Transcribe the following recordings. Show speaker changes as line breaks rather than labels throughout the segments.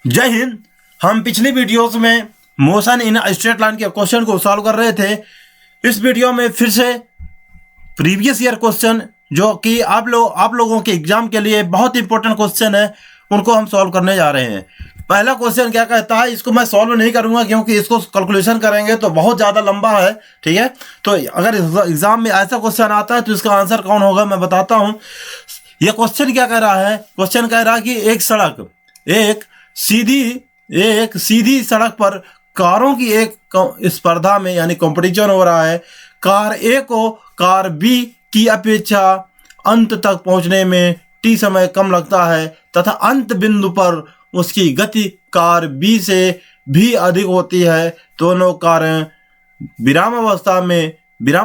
जय हिंद। हम पिछली वीडियोस में मोशन इन स्ट्रेट लाइन के क्वेश्चन को सॉल्व कर रहे थे। इस वीडियो में फिर से प्रीवियस ईयर क्वेश्चन जो कि आप लोगों के एग्जाम के लिए बहुत इंपॉर्टेंट क्वेश्चन है, उनको हम सॉल्व करने जा रहे हैं। पहला क्वेश्चन क्या कहता है, इसको मैं सॉल्व नहीं करूंगा क्योंकि इसको कैलकुलेशन करेंगे तो बहुत ज़्यादा लंबा है। ठीक है, तो अगर एग्जाम में ऐसा क्वेश्चन आता है तो इसका आंसर कौन होगा मैं बताता हूँ। यह क्वेश्चन क्या कह रहा है, क्वेश्चन कह रहा है कि एक सीधी सड़क पर कारों की एक स्पर्धा में यानी कंपटीशन हो रहा है। कार ए को कार बी की अपेक्षा अंत तक पहुंचने में टी समय कम लगता है तथा अंत बिंदु पर उसकी गति कार बी से भी अधिक होती है। दोनों कारें विराम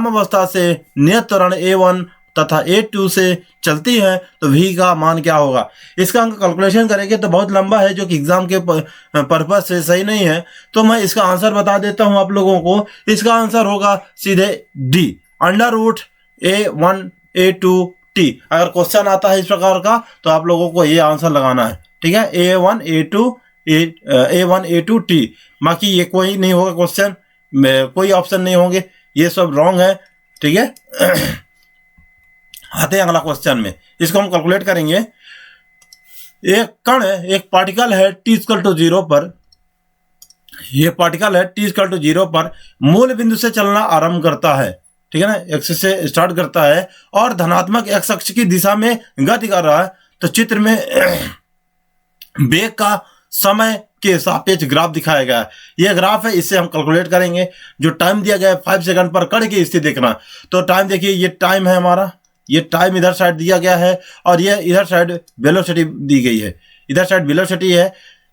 अवस्था से नियत त्वरण A1 तथा A2 से चलती है, तो V का मान क्या होगा। इसका हम कैलकुलेशन करेंगे तो बहुत लंबा है, जो कि एग्जाम के पर्पज से सही नहीं है। तो मैं इसका आंसर बता देता हूं आप लोगों को। इसका आंसर होगा सीधे D, √A1 A2 T। अगर क्वेश्चन आता है इस प्रकार का तो आप लोगों को ये आंसर लगाना है। ठीक है, A1 A2 T। बाकी ये कोई नहीं होगा क्वेश्चन, कोई ऑप्शन नहीं होंगे, ये सब रॉन्ग है। ठीक है, आते हैं अगला क्वेश्चन में। इसको हम कैलकुलेट करेंगे। एक पार्टिकल है t=0 पर, यह पार्टिकल है t=0 पर मूल बिंदु से चलना आरंभ करता है। ठीक है ना, x से स्टार्ट करता है और धनात्मक x अक्ष की दिशा में गति कर रहा है। तो चित्र में वेग का समय के सापेक्ष ग्राफ दिखाया गया है। यह ग्राफ है, इससे हम कैलकुलेट करेंगे। जो टाइम दिया गया है 5 सेकंड पर कण की स्थिति देखना। तो टाइम देखिए, ये टाइम है हमारा, ये टाइम इधर साइड दिया गया है और ये इधर साइड वेलोसिटी दी गई है। इधर साइड वेलोसिटी है,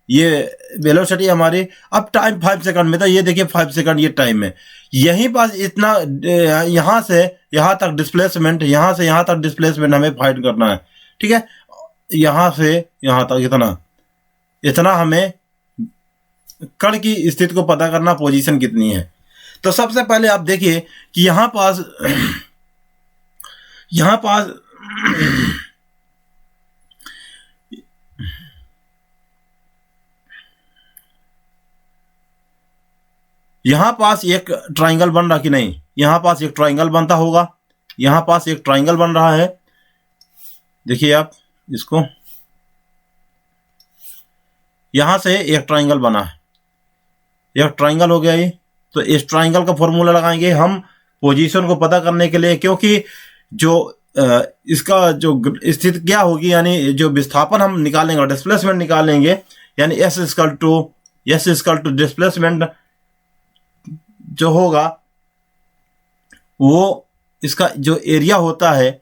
ये वेलोसिटी हमारी। अब टाइम 5 सेकंड में, तो ये देखिए 5 सेकंड ये टाइम है। यहीं पास इतना, यहाँ से यहाँ तक डिस्प्लेसमेंट, यहाँ से यहाँ तक डिस्प्लेसमेंट हमें फाइंड करना है। ठीक है, यहाँ से यहाँ तक इतना हमें कण की स्थिति को पता करना, पोजीशन कितनी है। तो सबसे पहले आप देखिए कि यहाँ पास एक ट्राइंगल बन रहा कि नहीं। यहाँ पास एक ट्राइंगल बनता होगा, यहाँ पास एक ट्राइंगल बन रहा है। देखिए आप इसको, यहाँ से एक ट्राइंगल बना है, एक ट्राइंगल हो गया ये। तो इस ट्राइंगल का फॉर्मूला लगाएंगे हम पोजीशन को पता करने के लिए, क्योंकि जो इसका जो स्थिति क्या होगी, यानी जो विस्थापन हम निकालेंगे, डिस्प्लेसमेंट निकालेंगे, यानी S=, डिस्प्लेसमेंट जो होगा वो इसका जो एरिया होता है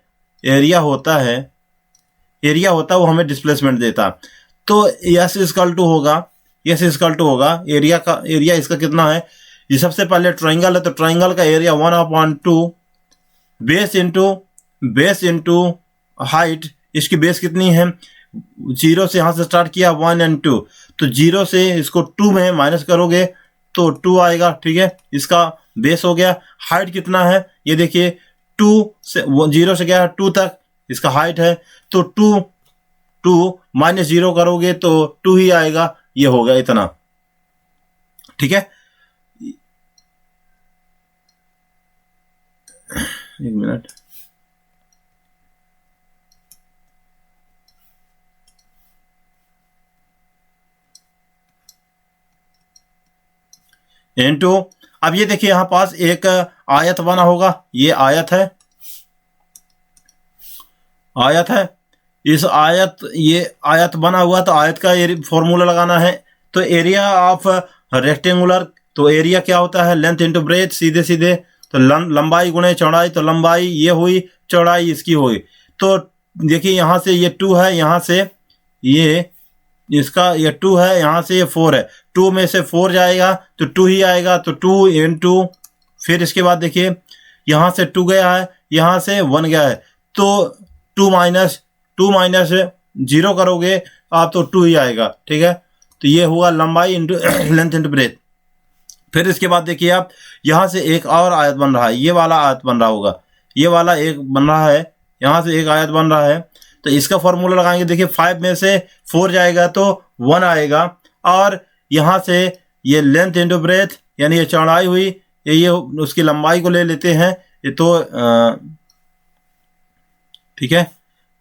वो हमें डिस्प्लेसमेंट देता। तो S= होगा एरिया इसका कितना है। ये सबसे पहले ट्राइंगल है, तो ट्राइंगल का एरिया 1/2 बेस इंटू हाइट। इसकी बेस कितनी है, 0 से यहाँ से स्टार्ट किया 1 और 2, तो 0 से इसको 2 में माइनस करोगे तो 2 आएगा। ठीक है, इसका बेस हो गया। हाइट कितना है ये देखिए, 0 से गया 2 तक इसका हाइट है। तो 2 माइनस 0 करोगे तो 2 ही आएगा, ये होगा इतना। ठीक है, एक मिनट, इनटू। अब ये देखिए यहाँ पास एक आयत बना होगा, ये आयत है। ये आयत बना हुआ, तो आयत का फॉर्मूला लगाना है। तो एरिया ऑफ रेक्टेंगुलर, तो एरिया क्या होता है, लेंथ इंटू ब्रेथ, सीधे। तो लंबाई गुणे चौड़ाई, तो लंबाई ये हुई, चौड़ाई इसकी हुई। तो देखिए यहाँ से ये 2 है, यहाँ से ये 2 है, यहाँ से ये 4 है। 2 में से 4 जाएगा तो 2 ही आएगा, तो 2 इंटू, फिर इसके बाद देखिए यहाँ से 2 गया है, यहाँ से 1 गया है, तो 2 माइनस 0 करोगे आप तो 2 ही आएगा। ठीक है, तो ये हुआ लंबाई इंटू लेंथ इंटू ब्रेथ। फिर इसके बाद देखिए आप, यहाँ से एक और आयत बन रहा है, ये वाला आयत बन रहा होगा, ये वाला एक बन रहा है, यहाँ से एक आयत बन रहा है। तो इसका फॉर्मूला लगाएंगे। देखिए 5 में से 4 जाएगा तो 1 आएगा, और यहाँ से ये लेंथ इंटू ब्रेथ यानी ये चौड़ाई हुई, ये उसकी लंबाई को ले लेते हैं। ये तो ठीक है,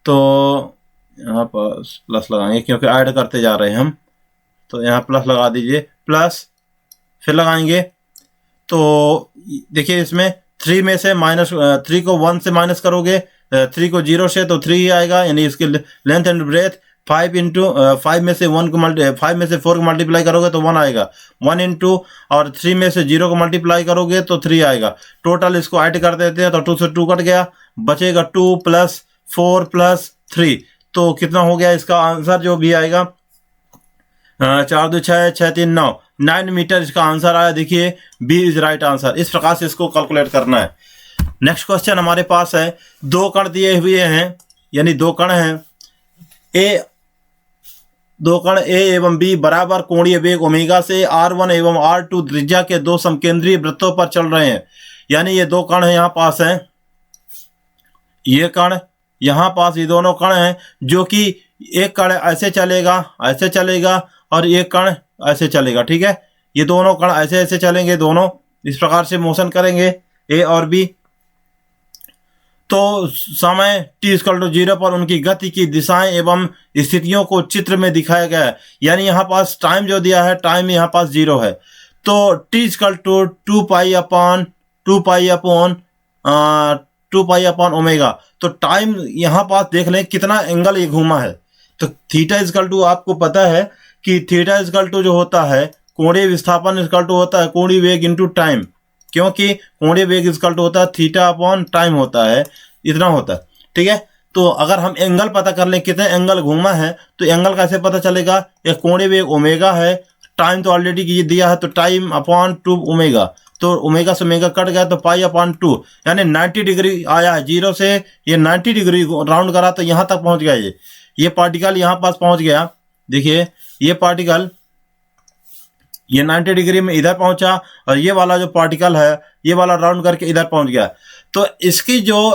तो यहाँ पर प्लस लगाएंगे क्योंकि ऐड करते जा रहे हैं हम, तो यहाँ प्लस लगा दीजिए, प्लस फिर लगाएंगे। तो देखिए इसमें 3 में से माइनस 3 को 1 से माइनस करोगे, 3 को 0 से तो 3 ही आएगा, यानी इसकी लेंथ एंड ब्रेथ 5 इंटू 5 में से 1 को 5 में से 4 को मल्टीप्लाई करोगे तो 1 आएगा, 1 इंटू और 3 में से 0 को मल्टीप्लाई करोगे तो 3 आएगा। टोटल इसको ऐड कर देते हैं तो 2 से 2 कट गया, बचेगा 2 प्लस 4 प्लस 3, तो कितना हो गया इसका आंसर जो भी आएगा 4 2 6 6 3 9 9 मीटर इसका आंसर आया। देखिए बी इज राइट आंसर। इस प्रकार से इसको कैलकुलेट करना है। नेक्स्ट क्वेश्चन हमारे पास है, दो कण दिए हुए हैं, यानी दो कण हैं दो कण ए एवं बी बराबर कोणीय वेग ओमेगा से R1 एवं R2 त्रिज्या के दो समकेंद्रीय वृत्तों पर चल रहे हैं। यानी ये दो कण यहाँ पास हैं, ये कण यहाँ पास, ये दोनों कण हैं, जो कि एक कण ऐसे चलेगा और एक कण ऐसे चलेगा। ठीक है, ये दोनों कण ऐसे ऐसे चलेंगे, दोनों इस प्रकार से मोशन करेंगे ए और बी। तो समय t=0 पर उनकी गति की दिशाएं एवं स्थितियों को चित्र में दिखाया गया है। यानी यहाँ पास टाइम जो दिया है, टाइम यहाँ पास 0 है, तो t=2 पाई अपॉन ओमेगा। तो टाइम यहाँ पास देख लें कितना एंगल ये घूमा है। तो θ आपको पता है कि θ जो होता है कोणीय विस्थापन होता है कोणीय वेग इंटू टाइम, क्योंकि कोणीय वेग होता है थीटा अपॉन टाइम होता है, इतना होता है। ठीक है, तो अगर हम एंगल पता कर लें कितने एंगल घूमा है तो एंगल कैसे पता चलेगा, एक कोणीय वेग ओमेगा है, टाइम तो ऑलरेडी दिया है, तो टाइम अपॉन 2 ओमेगा, तो ओमेगा से ओमेगा कट गया तो पाई अपॉन 2, यानी 90 डिग्री आया है। 0 से ये 90 डिग्री राउंड करा तो यहाँ तक पहुँच गया, ये पार्टिकल यहाँ पास पहुँच गया। देखिए ये पार्टिकल ये 90 डिग्री में इधर पहुंचा और ये वाला जो पार्टिकल है ये वाला राउंड करके इधर पहुंच गया। तो इसकी जो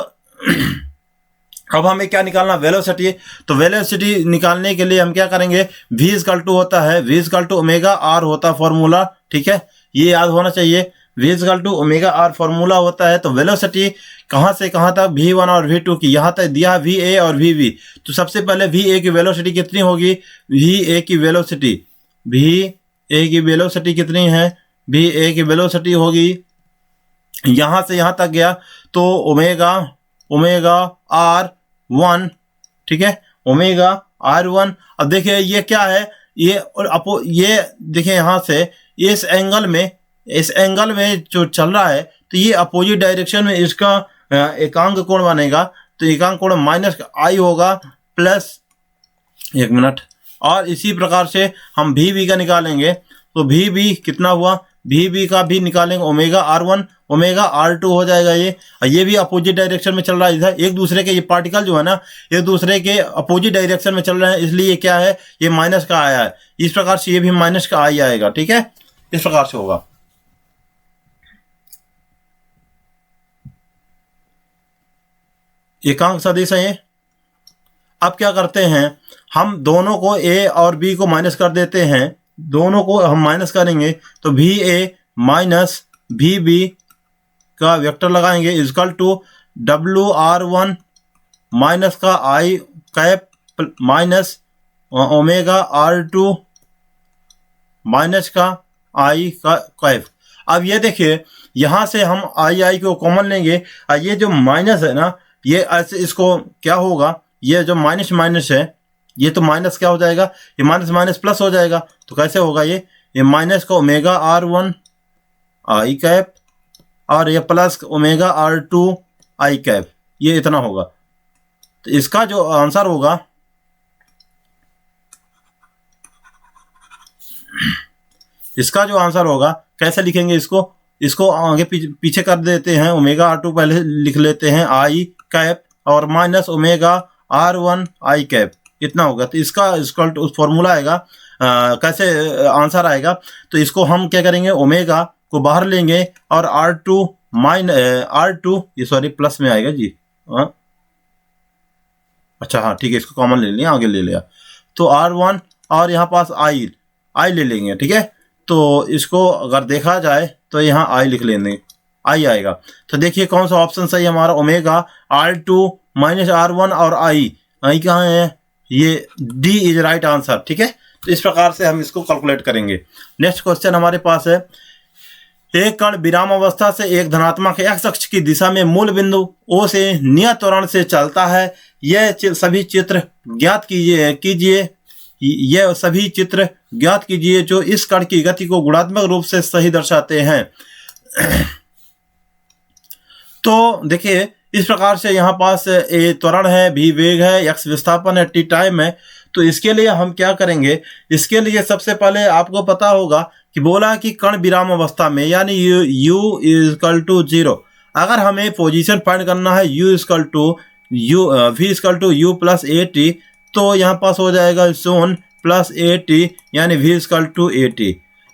अब हमें क्या निकालना, वेलोसिटी। तो वेलोसिटी निकालने के लिए हम क्या करेंगे, v होता है v ओमेगा r होता फॉर्मूला। ठीक है, ये याद होना चाहिए, v ओमेगा r फॉर्मूला होता है। तो वेलोसिटी कहाँ से कहाँ तक, v1 और v2 की, यहाँ तक दिया है va और vv। तो सबसे पहले va की वेलोसिटी कितनी होगी, va की वेलोसिटी कितनी है, va की वेलोसिटी होगी यहाँ से यहाँ तक गया तो ओमेगा r1। ठीक है, ओमेगा r1। अब देखिए ये क्या है, ये देखिए यहाँ से इस एंगल में जो चल रहा है तो ये अपोजिट डायरेक्शन में इसका एकांक कोण बनेगा। तो एकांक कोण माइनस आई होगा प्लस, एक मिनट, और इसी प्रकार से हम भी का निकालेंगे। तो भी कितना हुआ, भी का भी निकालेंगे, ओमेगा r1 ओमेगा r2 हो जाएगा। ये भी अपोजिट डायरेक्शन में चल रहा है, इधर एक दूसरे के, ये पार्टिकल जो है ना एक दूसरे के अपोजिट डायरेक्शन में चल रहे हैं, इसलिए क्या है, ये माइनस का आया है। इस प्रकार से ये भी माइनस का आई आएगा। ठीक है, इस प्रकार से होगा। एकांक सदिश है ये। अब क्या करते हैं, हम दोनों को a और b को माइनस कर देते हैं, दोनों को हम माइनस करेंगे तो va माइनस vb का वेक्टर लगाएंगे इक्वल टू WR1 माइनस का i cap minus omega R2 minus का i का कैप। अब ये देखिए यहाँ से हम i को कॉमन लेंगे, ये जो माइनस है ना, ये ऐसे इसको क्या होगा, ये जो माइनस है ये तो माइनस क्या हो जाएगा, ये माइनस प्लस हो जाएगा। तो कैसे होगा, ये माइनस का ओमेगा R1 i कैप और ये plus omega R2 i cap, ये इतना होगा। तो इसका जो आंसर होगा, कैसे लिखेंगे इसको आगे पीछे कर देते हैं, ओमेगा R2 पहले लिख लेते हैं i कैप और minus omega R1 i cap, इतना होगा। तो इसका उस फॉर्मूला आएगा, कैसे आंसर आएगा। तो इसको हम क्या करेंगे, ओमेगा को बाहर लेंगे और R2 ये सॉरी प्लस में आएगा जी, हाँ अच्छा हाँ ठीक है, इसको कॉमन ले लिया, आगे ले लिया। तो R1 और यहाँ पास i आई ले लेंगे, ठीक है। तो इसको अगर देखा जाए तो यहाँ आई लिख लेंगे, आई आएगा। तो देखिए कौन सा ऑप्शन सही है हमारा, ओमेगा R2 माइनस R1 और आई कहाँ है, ये डी इज राइट आंसर, ठीक है। तो इस प्रकार से हम इसको कैलकुलेट करेंगे। नेक्स्ट क्वेश्चन हमारे पास है, एक कण विराम अवस्था से एक धनात्मक x अक्ष की दिशा में मूल बिंदु O से नियत त्वरण से चलता है। यह सभी चित्र ज्ञात कीजिए यह सभी चित्र ज्ञात कीजिए जो इस कण की गति को गुणात्मक रूप से सही दर्शाते हैं। तो देखिए इस प्रकार से यहाँ पास ए त्वरण है, भी वेग है, x विस्थापन है, t टाइम है। तो इसके लिए हम क्या करेंगे, इसके लिए सबसे पहले आपको पता होगा कि बोला कि कण विराम अवस्था में यानी u इक्वल टू 0, अगर हमें पोजीशन फाइंड करना है v equal to u plus at, तो यहाँ पास हो जाएगा सोन प्लस at यानी v इक्वल टू at।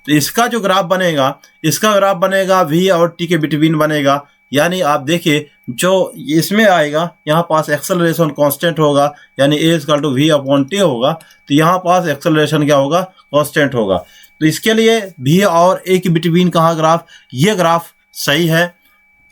तो इसका जो ग्राफ बनेगा, इसका ग्राफ बनेगा v और t के बिटवीन बनेगा। यानी आप देखिए जो इसमें आएगा यहाँ पास एक्सेलरेशन कांस्टेंट होगा, यानी a equal to v upon t होगा। तो यहाँ पास एक्सेलरेशन क्या होगा, कांस्टेंट होगा। तो इसके लिए v और a के बिटवीन कहाँ ग्राफ, ये ग्राफ सही है।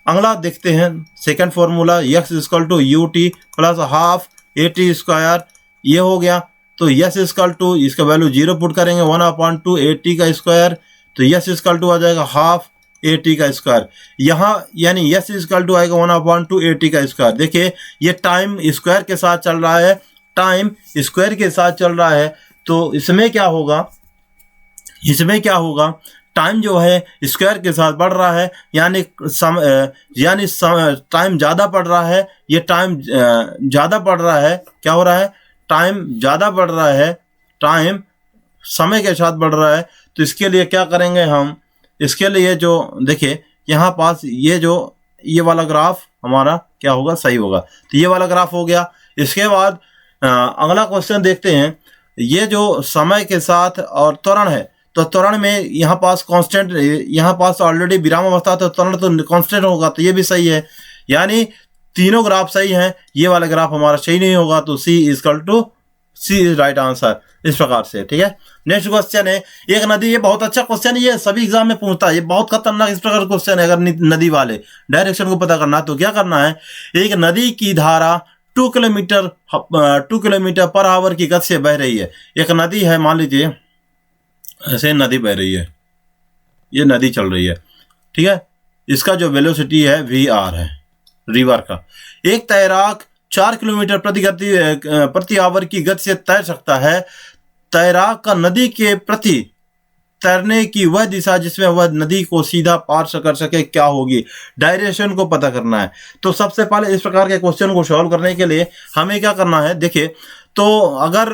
अगला देखते हैं second formula, x equal to ut plus half at square, ये हो गया। तो s इक्वल टू इसका वैल्यू 0 पुट करेंगे, 1/2 at का स्क्वायर। तो s इक्वल टू आ जाएगा हाफ at का स्क्वायर। यहाँ यानी s इक्वल टू आएगा 1/2 at का स्क्वायर। देखिए ये टाइम स्क्वायर के साथ चल रहा है, टाइम स्क्वायर के साथ चल रहा है। तो इसमें क्या होगा, इसमें क्या होगा, टाइम जो है स्क्वायर के साथ बढ़ रहा है, यानी टाइम ज़्यादा बढ़ रहा है। ये टाइम ज़्यादा बढ़ रहा है, क्या हो रहा है, टाइम ज़्यादा बढ़ रहा है, टाइम समय के साथ बढ़ रहा है। तो इसके लिए क्या करेंगे हम, इसके लिए जो देखिए यहाँ पास ये वाला ग्राफ हमारा क्या होगा, सही होगा। तो ये वाला ग्राफ हो गया। इसके बाद अगला क्वेश्चन देखते हैं, ये जो समय के साथ और त्वरण है, तो त्वरण में यहाँ पास कांस्टेंट, यहाँ पास ऑलरेडी विराम अवस्था, तो त्वरण तो कांस्टेंट होगा। तो ये भी सही है, यानी तीनों ग्राफ सही हैं। ये वाला ग्राफ हमारा सही नहीं होगा। तो C equal to C is right answer, इस प्रकार से, ठीक है। नेक्स्ट क्वेश्चन है, एक नदी, ये बहुत अच्छा क्वेश्चन है, ये सभी एग्जाम में पूछता है, ये बहुत खतरनाक इस प्रकार क्वेश्चन है। अगर नदी वाले डायरेक्शन को पता करना तो क्या करना है, एक नदी की धारा 2 किलोमीटर पर आवर की गति से बह रही है। एक नदी है, मान लीजिए ऐसे नदी बह रही है, ये नदी चल रही है, ठीक है। इसका जो वेलोसिटी है VR है, रिवर का। एक तैराक 4 किलोमीटर प्रति आवर की गति से तैर सकता है। तैराक का नदी के प्रति तैरने की वह दिशा जिसमें वह नदी को सीधा पार कर सके क्या होगी, डायरेक्शन को पता करना है। तो सबसे पहले इस प्रकार के क्वेश्चन को सॉल्व करने के लिए हमें क्या करना है, देखिए तो अगर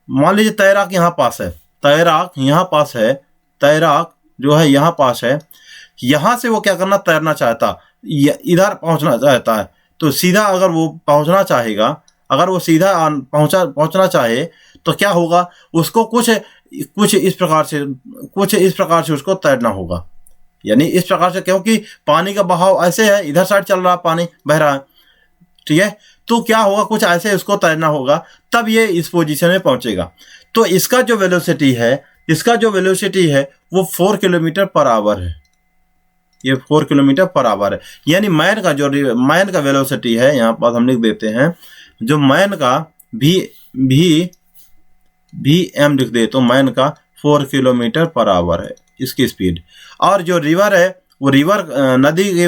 मान लीजिए तैराक यहाँ पास है, तैराक यहाँ पास है, तैराक जो है यहाँ पास है, यहाँ से वो क्या करना, तैरना चाहता, इधर पहुँचना चाहता है। तो सीधा अगर वो पहुँचना चाहेगा, अगर वो सीधा पहुँचना चाहे तो क्या होगा, उसको कुछ इस प्रकार से उसको तैरना होगा। यानी इस प्रकार से, क्योंकि पानी का बहाव ऐसे है, इधर साइड चल रहा है, पानी बह रहा है, ठीक है। तो क्या होगा, कुछ ऐसे उसको तैरना होगा, तब ये इस पोजीशन में पहुंचेगा। तो इसका जो वेलोसिटी है वो 4 किलोमीटर पर आवर है, ये 4 किलोमीटर पर आवर है। यानी मैन का वेलोसिटी है, यहाँ पर हम लिख देते हैं, जो मैन का एम लिख दे, तो मैन का 4 किलोमीटर पर आवर है इसकी स्पीड। और जो रिवर है, वो रिवर नदी की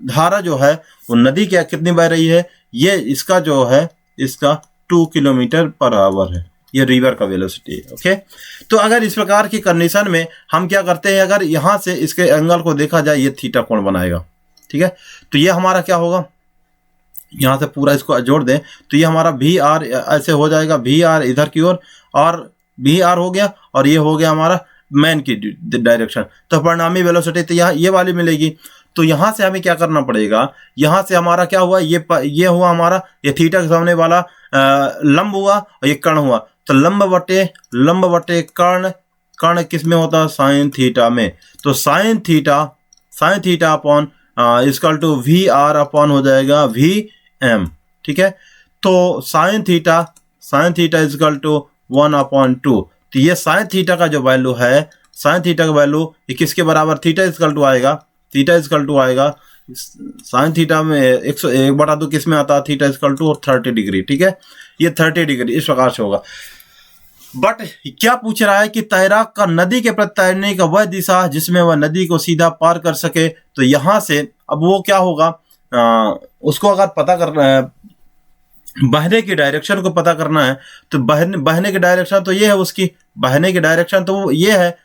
धारा जो है, वो नदी क्या कितनी बह रही है, ये इसका जो है, इसका 2 किलोमीटर पर आवर है, ये रिवर का वेलोसिटी है, ओके। तो अगर इस प्रकार की कंडीशन में हम क्या करते हैं, अगर यहाँ से इसके एंगल को देखा जाए, ये थीटा कोण बनाएगा, ठीक है। तो ये हमारा क्या होगा, यहाँ से पूरा इसको जोड़ दें तो ये हमारा VR ऐसे हो जाएगा, VR इधर की ओर, और VR हो गया, और ये हो गया हमारा मैन की डायरेक्शन। तो परिणामी वेलोसिटी तो यहाँ ये वाली मिलेगी। तो यहाँ से हमें क्या करना पड़ेगा, यहाँ से हमारा क्या हुआ, ये हुआ हमारा, ये थीटा के सामने वाला लंब हुआ, और ये कर्ण हुआ। तो लंब बटे कर्ण किस में होता है, साइन थीटा में। तो sine theta upon equal to VR upon हो जाएगा VM, ठीक है। तो साइन थीटा इक्वल टू 1/2। तो तो ये साइन थीटा का जो वैल्यू है, साइन थीटा का वैल्यू ये किसके बराबर, थीटा इजकल टू आएगा, थीटा इजकल टू आएगा साइन थीटा में 1/2 किस में आता है, थीटा इजकल टू और 30 डिग्री, ठीक है, ये 30 डिग्री इस प्रकार से होगा। बट क्या पूछ रहा है कि तैराक का नदी के प्रति तैरने का वह दिशा जिसमें वह नदी को सीधा पार कर सके। तो यहां से अब वो क्या होगा, उसको अगर पता करना है, बहने की डायरेक्शन को पता करना है, तो बहने की डायरेक्शन तो ये है उसकी, बहने की डायरेक्शन तो ये है,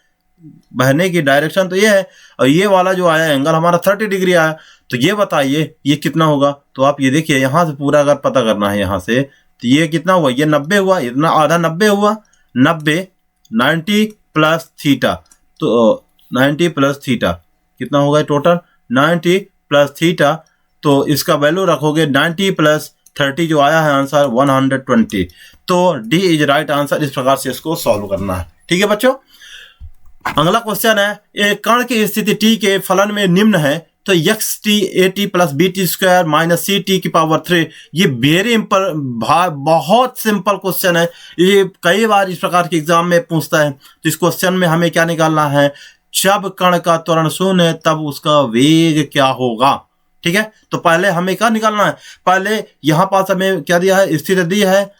बहने की डायरेक्शन तो ये है, और ये वाला जो आया एंगल हमारा 30 डिग्री आया। तो ये बताइए ये कितना होगा। तो आप ये देखिए यहाँ से पूरा अगर पता करना है यहाँ से, तो ये कितना हुआ, ये 90 हुआ, इतना आधा 90 हुआ, 90 प्लस थीटा, तो 90 प्लस थीटा कितना होगा टोटल, 90 प्लस थीटा। तो इसका वैल्यू रखोगे 90 प्लस 30 जो आया है आंसर 120। तो डी इज राइट आंसर। इस प्रकार से इसको सॉल्व करना है, ठीक है बच्चों। अगला क्वेश्चन है, एक कण की स्थिति टी के फलन में निम्न है, तो x t a t plus b t square minus c t की पावर 3। ये वेरी बहुत सिंपल क्वेश्चन है, ये कई बार इस प्रकार के एग्जाम में पूछता है। तो इस क्वेश्चन में हमें क्या निकालना है, जब कण का त्वरण शून्य है तब उसका वेग क्या होगा, ठीक है। तो पहले हमें क्या निकालना है, पहले यहां पास हमें क्या दिया है, स्थिति दी है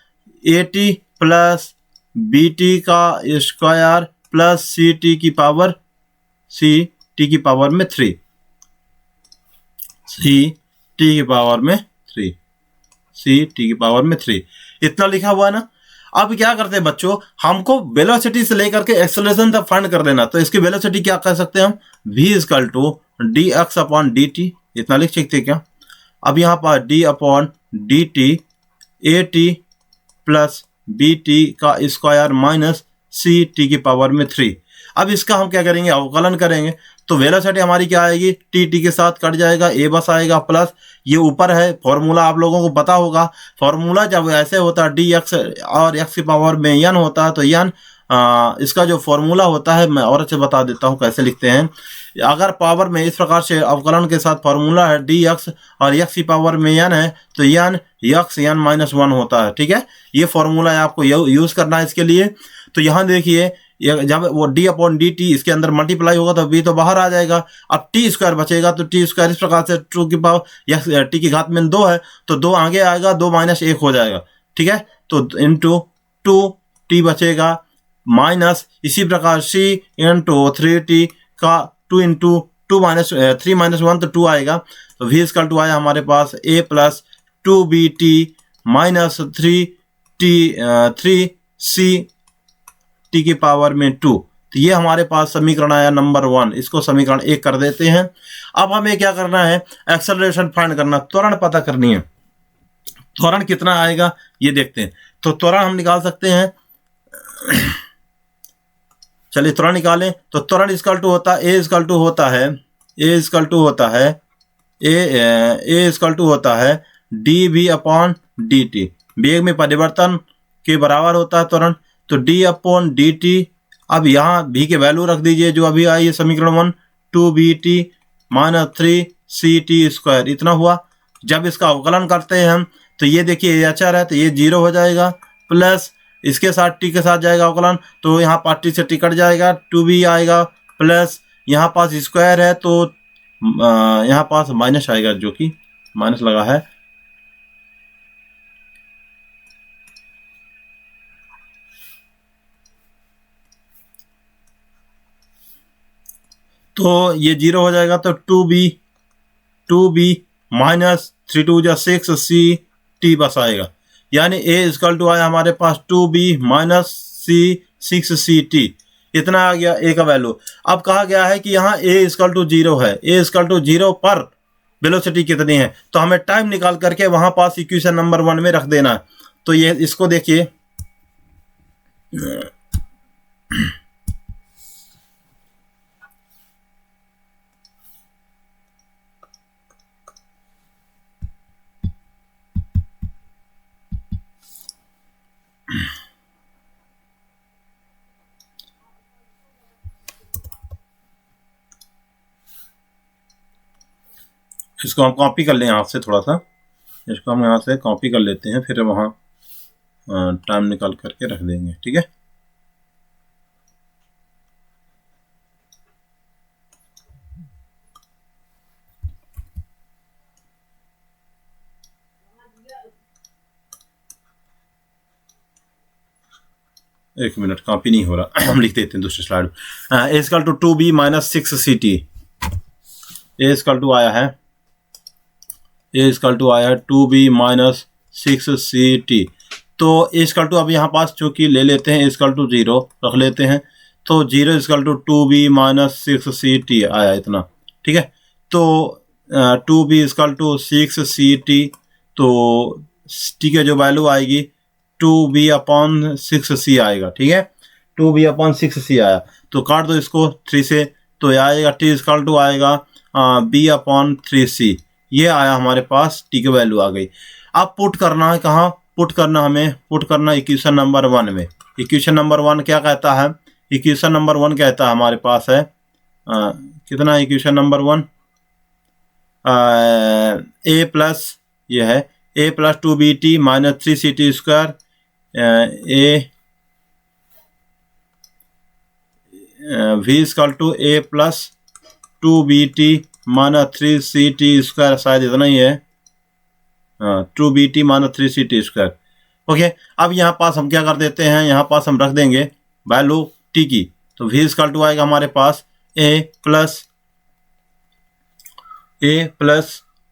a t plus b t का स्क्वायर प्लस सी टी की पावर में 3, सी टी की पावर में 3 इतना लिखा हुआ है ना। अब क्या करते हैं बच्चों, हमको वेलोसिटी से लेकर के एक्सेलरेशन तक फाइंड कर देना। तो इसकी वेलोसिटी क्या कह सकते हैं हम, v equal to d x upon D t, इतना लिख सकते हैं क्या। अब यहाँ पर d upon D t a t plus b t का स्क्वायर माइनस सी टी की पावर में 3। अब इसका हम क्या करेंगे, अवकलन करेंगे। तो वेलोसिटी हमारी क्या आएगी, टी के साथ कट जाएगा, ए बस आएगा प्लस ये ऊपर है, फॉर्मूला आप लोगों को पता होगा। फॉर्मूला जब ऐसे होता है डी एक्स और एक्स की पावर में एन होता है, तो एन इसका जो फॉर्मूला होता है मैं और अच्छे बता देता हूँ कैसे लिखते हैं। अगर पावर में इस प्रकार से अवकलन के साथ फॉर्मूला है डी एक्स और एक्स की पावर में एन है, तो एन एक्स एन माइनस 1 होता है, ठीक है। ये फॉर्मूला आपको यूज करना है इसके लिए। तो यहाँ देखिए जब वो d अपॉन डी टी इसके अंदर मल्टीप्लाई होगा तो v तो बाहर आ जाएगा। अब टी स्क्वायर बचेगा, तो टी स्क्वायर इस प्रकार से 2 की पावर या टी की घात में 2 है, तो 2 आगे आएगा, 2 माइनस 1 हो जाएगा, ठीक है। तो इंटू 2 टी बचेगा माइनस इसी प्रकार सी इंटू 3t का 2 इंटू 2 माइनस 3 माइनस 1 तो 2 आएगा। तो v इजकल टू आया हमारे पास a plus 2bt minus 3c T की पावर में 2। तो ये हमारे पास समीकरण आया नंबर 1। इसको समीकरण 1 कर देते हैं। अब हमें क्या करना है, एक्सेलरेशन फाइंड करना, त्वरण पता करनी है। त्वरण कितना आएगा ये देखते हैं। तो त्वरण हम निकाल सकते हैं, चलिए त्वरण निकालें। तो त्वरण इजकल टू होता है ए इजकल टू होता है d we upon D t, वेग में परिवर्तन के बराबर होता है त्वरण। तो d अपॉन डी टी, अब यहाँ v के वैल्यू रख दीजिए जो अभी आई है समीकरण 1, 2bt माइनस 3ct स्क्वायर इतना हुआ। जब इसका अवकलन करते हैं हम, तो ये देखिए ये अचर है, तो ये 0 हो जाएगा, प्लस इसके साथ t के साथ जाएगा अवकलन, तो यहाँ पास t से t कट जाएगा, 2b आएगा, प्लस यहाँ पास स्क्वायर है तो यहाँ पास माइनस आएगा, जो कि माइनस लगा है। तो ये 0 हो जाएगा, तो 2b माइनस 3 2 जा 6 सी टी बस आएगा। यानी a इजकल टू आया हमारे पास 2b माइनस सी 6 सी टी, इतना आ गया a का वैल्यू। अब कहा गया है कि यहाँ a इजकल टू 0 है, a इजकल टू 0 पर वेलोसिटी कितनी है, तो हमें टाइम निकाल करके वहां पास इक्वेशन नंबर 1 में रख देना है। तो ये इसको देखिए, इसको हम कॉपी कर लें यहाँ से, थोड़ा सा इसको हम यहाँ से कॉपी कर लेते हैं, फिर वहाँ टाइम निकाल करके रख देंगे, ठीक है। एक मिनट, कॉपी नहीं हो रहा हम लिख देते हैं दूसरे स्लाइड में। A equal to 2b minus 6ct, A equal to आया है, ए इक्वल टू आया है 2b माइनस 6ct। तो ए इक्वल टू अब यहाँ पास चूंकि ले लेते हैं, ए इक्वल टू 0 रख लेते हैं, तो 0 equal to 2b minus 6ct आया इतना, ठीक है। तो 2b इक्वल टू 6ct, तो t की जो वैल्यू आएगी 2b अपॉन 6c आएगा, ठीक है। 2b अपॉन 6c आया, तो काट दो इसको 3 से, तो ये आएगा t इक्वल टू आएगा b अपॉन 3c। ये आया हमारे पास, t की वैल्यू आ गई। अब पुट करना है कहाँ, पुट करना हमें, पुट करना इक्वेशन नंबर 1 में। इक्वेशन नंबर 1 क्या कहता है, इक्वेशन नंबर 1 कहता है हमारे पास है कितना, इक्वेशन नंबर 1 a प्लस, ये है a plus 2bt minus 3ct square, a v equal to a plus 2bt minus 3ct square, शायद इतना ही है, 2bt minus 3ct square. Okay, अब यहाँ पास हम क्या कर देते हैं, यहाँ पास हम रख देंगे वैल्यू t की, तो v इक्वल टू आएगा हमारे पास a plus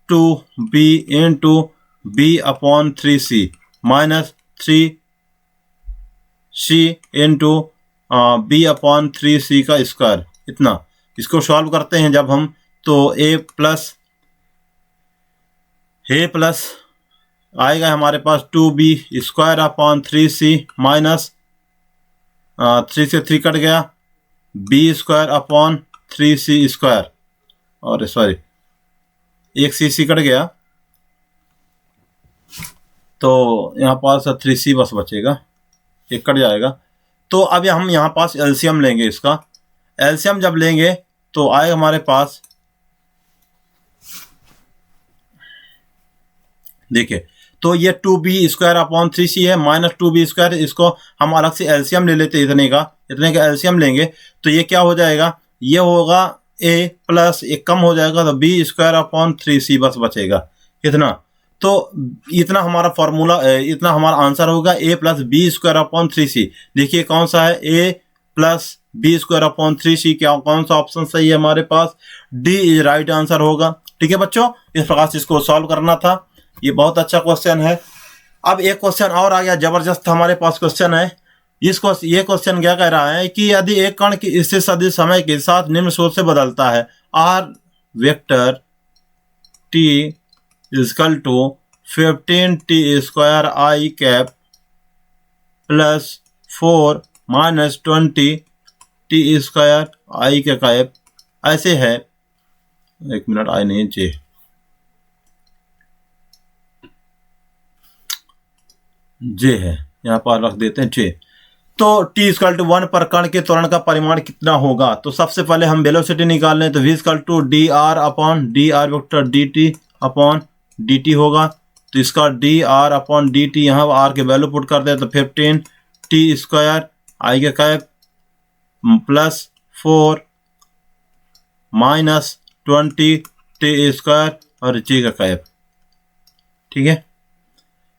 2b into b upon 3c minus 3c into b upon 3c का स्क्वायर, इतना। इसको सॉल्व करते हैं जब हम, तो a प्लस आएगा हमारे पास 2b square upon 3c minus 3 से 3 कट गया, b square upon 3c square, और सॉरी एक सी कट गया, तो यहाँ पास 3c बस बचेगा, एक कट जाएगा। तो अब हम यहाँ पास एलसीएम लेंगे, इसका एलसीएम जब लेंगे तो आएगा हमारे पास, देखिए, तो ये 2b स्क्वायर अपॉन 3c है माइनस 2b स्क्वायर, इसको हम अलग से एलसीएम ले लेते हैं, इतने का एलसीएम लेंगे, तो ये क्या हो जाएगा, ये होगा a प्लस एक कम हो जाएगा, तो b स्क्वायर अपॉन 3c बस बचेगा इतना। तो इतना हमारा फॉर्मूला, इतना हमारा आंसर होगा a plus B square upon 3c। देखिए कौन सा है, a plus B square upon 3c, क्या कौन सा ऑप्शन सही है हमारे पास, डी इज राइट आंसर होगा। ठीक है बच्चों, इस प्रकार से इसको सॉल्व करना था, ये बहुत अच्छा क्वेश्चन है। अब एक क्वेश्चन और आ गया, जबरदस्त हमारे पास क्वेश्चन है। ये क्वेश्चन क्या कह रहा है कि यदि एक कण की स्थिति सदिश समय के साथ निम्न सूत्र से बदलता है, R vector T equal to 15t square I cap plus 4 minus 20t square I का कैप, ऐसे है, एक मिनट, आई नहीं जे है, यहाँ पर रख देते हैं जे। तो t इक्वल टू 1 पर कण के त्वरण का परिमाण कितना होगा, तो सबसे पहले हम वेलोसिटी निकाल लें, तो v equal to D R upon D R vector D T upon D T होगा। तो इसका D R upon D T, यहाँ आर के वैल्यू पुट कर दे, तो 15t स्क्वायर आई का cap plus 4 minus 20t square और जे का कैप। ठीक है,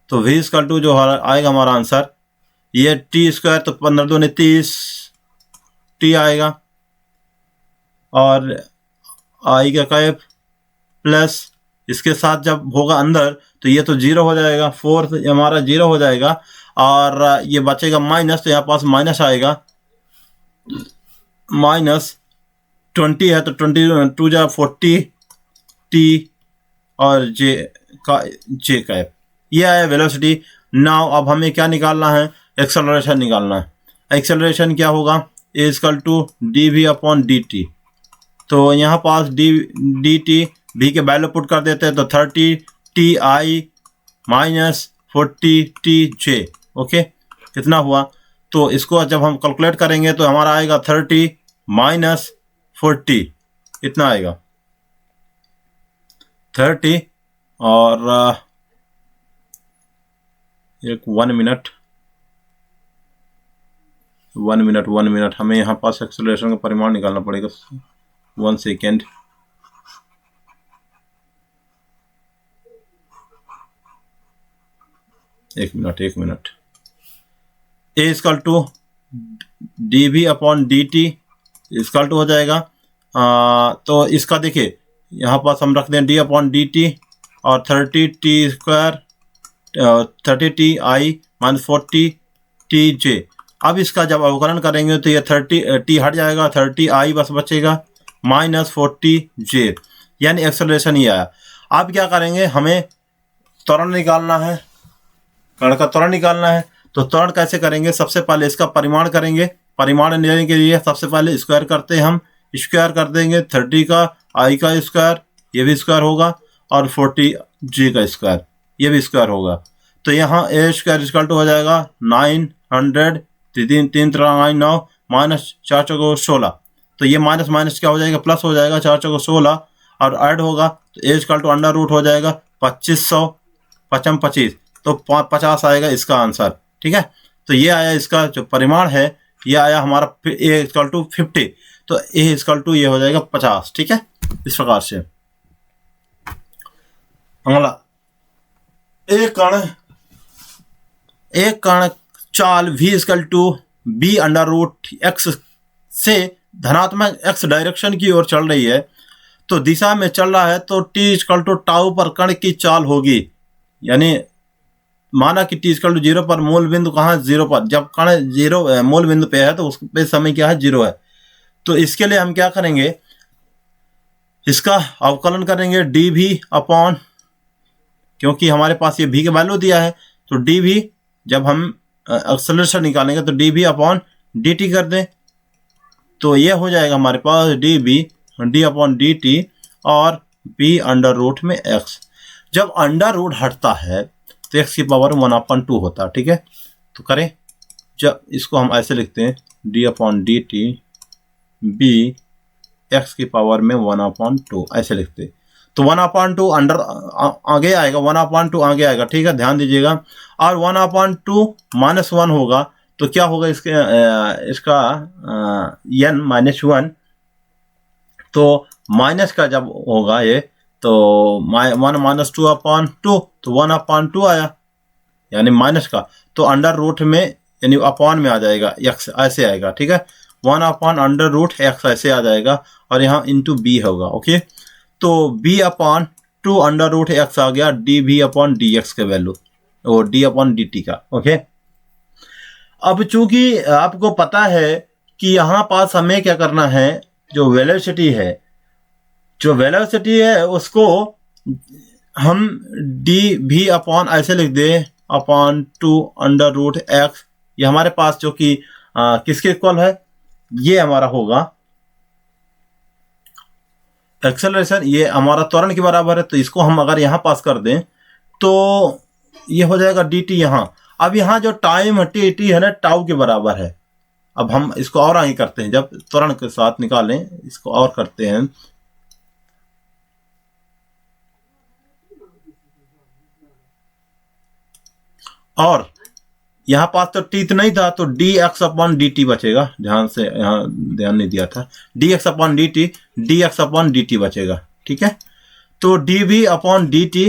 तो v इक्वल टू जो आएगा हमारा आंसर, ये टी स्क्वायर तो 15 दूनी 30 टी आएगा, और आई का कैप प्लस इसके साथ जब होगा अंदर तो ये तो 0 हो जाएगा, 4 हमारा 0 हो जाएगा, और ये बचेगा माइनस, तो यहाँ पास माइनस आएगा, माइनस 20 है तो 22 जा 40 टी और जे कैप, ये है वेलोसिटी। नाउ अब हमें क्या निकालना है, एक्सेलरेशन निकालना है। एक्सेलरेशन क्या होगा, A equal to D we upon D T. तो यहाँ पास डी टी भी के वैल्यू पुट कर देते हैं, तो 30t आई माइनस 40t जे। ओके, कितना हुआ, तो इसको जब हम कैलकुलेट करेंगे तो हमारा आएगा 30 माइनस 40, इतना आएगा 30, और एक 1 मिनट हमें यहाँ पास एक्सेलरेशन का परिमाण निकालना पड़ेगा, 1 सेकेंड। एक minute, A equal to D we upon D T इसका टू हो जाएगा। तो इसका देखिए यहाँ पास हम रख दें डी अपॉन डी टी और 30t² 30ti माइनस 40tj। अब इसका जब अवकलन करेंगे तो ये 30t हट जाएगा, 30i बस बचेगा माइनस 40j, यानी एक्सेलरेशन ही आया। अब क्या करेंगे, हमें त्वरण निकालना है, कण का त्वरण निकालना है। तो त्वरण कैसे करेंगे, सबसे पहले इसका परिमाण करेंगे। परिमाण लेने के लिए सबसे पहले स्क्वायर करते हैं, हम स्क्वायर कर देंगे 30 का i का स्क्वायर, ये भी स्क्वायर होगा, और 40j का स्क्वायर, ये भी स्क्वायर होगा। तो यहाँ a स्क्वायर इक्वल टू हो जाएगा 900, 3×9 माइनस 4 चौको 16। तो ये माइनस माइनस क्या हो जाएगा, प्लस हो जाएगा, 4 चौको 16 और ऐड होगा तो a equal to under root हो जाएगा 2500, 25, तो 50 आएगा इसका आंसर। ठीक है, तो ये आया इसका जो परिमाण है, ये आया हमारा a इक्वल टू 50, तो a इक्वल टू ये हो जाएगा 50। ठीक है, इस प्रकार से अगला एक कण चाल v equal to b under root x से धनात्मक x डायरेक्शन की ओर चल रही है, तो दिशा में चल रहा है, तो t इक्वल टू टाउ पर कण की चाल होगी। यानी माना कि t इक्वल टू 0 पर मूल बिंदु कहाँ, 0 पर, जब कण 0 मूल बिंदु पे है तो उस पे समय क्या है, 0 है। तो इसके लिए हम क्या करेंगे, इसका अवकलन करेंगे डी वी अपॉन, क्योंकि हमारे पास ये v का वैल्यू दिया है, तो डी वी जब हम एक्सेलरेशन निकालेंगे तो D we upon D T कर दें, तो ये हो जाएगा हमारे पास D V D upon D T और b अंडर रूट में x। जब अंडर रूट हटता है तो x की पावर 1/2 होता है। ठीक है, तो करें, जब इसको हम ऐसे लिखते हैं d upon D T b x की पावर में 1/2 ऐसे लिखते हैं। तो 1/2 अंडर आगे आएगा, 1/2 आगे आएगा। ठीक है, ध्यान दीजिएगा। और 1/2 -1 होगा तो क्या होगा, इसका n-1, तो माइनस का जब होगा ये, तो 1 - 2/2, तो 1/2 आया, यानी माइनस का, तो अंडर रूट में यानी अपॉन में आ जाएगा, x ऐसे आएगा। ठीक है, 1/√x ऐसे आ जाएगा, और यहाँ इंटू बी होगा। ओके, तो b/2 अंडर रूट x आ गया D we upon D X के वैल्यू, और d अपॉन डी टी का। ओके, अब चूंकि आपको पता है कि यहाँ पास हमें क्या करना है, जो वेलोसिटी है उसको हम डी वी अपॉन ऐसे लिख दे अपॉन 2 अंडर रूट एक्स। ये हमारे पास जो कि किसके इक्वल है, ये हमारा होगा एक्सेलरेशन, ये हमारा त्वरण के बराबर है। तो इसको हम अगर यहाँ पास कर दें तो ये हो जाएगा डी टी यहाँ। अब यहाँ जो टाइम टी है ना, टाउ के बराबर है। अब हम इसको और आगे करते हैं, जब त्वरण के साथ निकालें इसको और करते हैं, और यहाँ पास तो टी नहीं था, तो D x upon D T बचेगा। ध्यान से, यहाँ ध्यान नहीं दिया था, D x upon D T, D x upon D T बचेगा। ठीक है, तो D we upon D T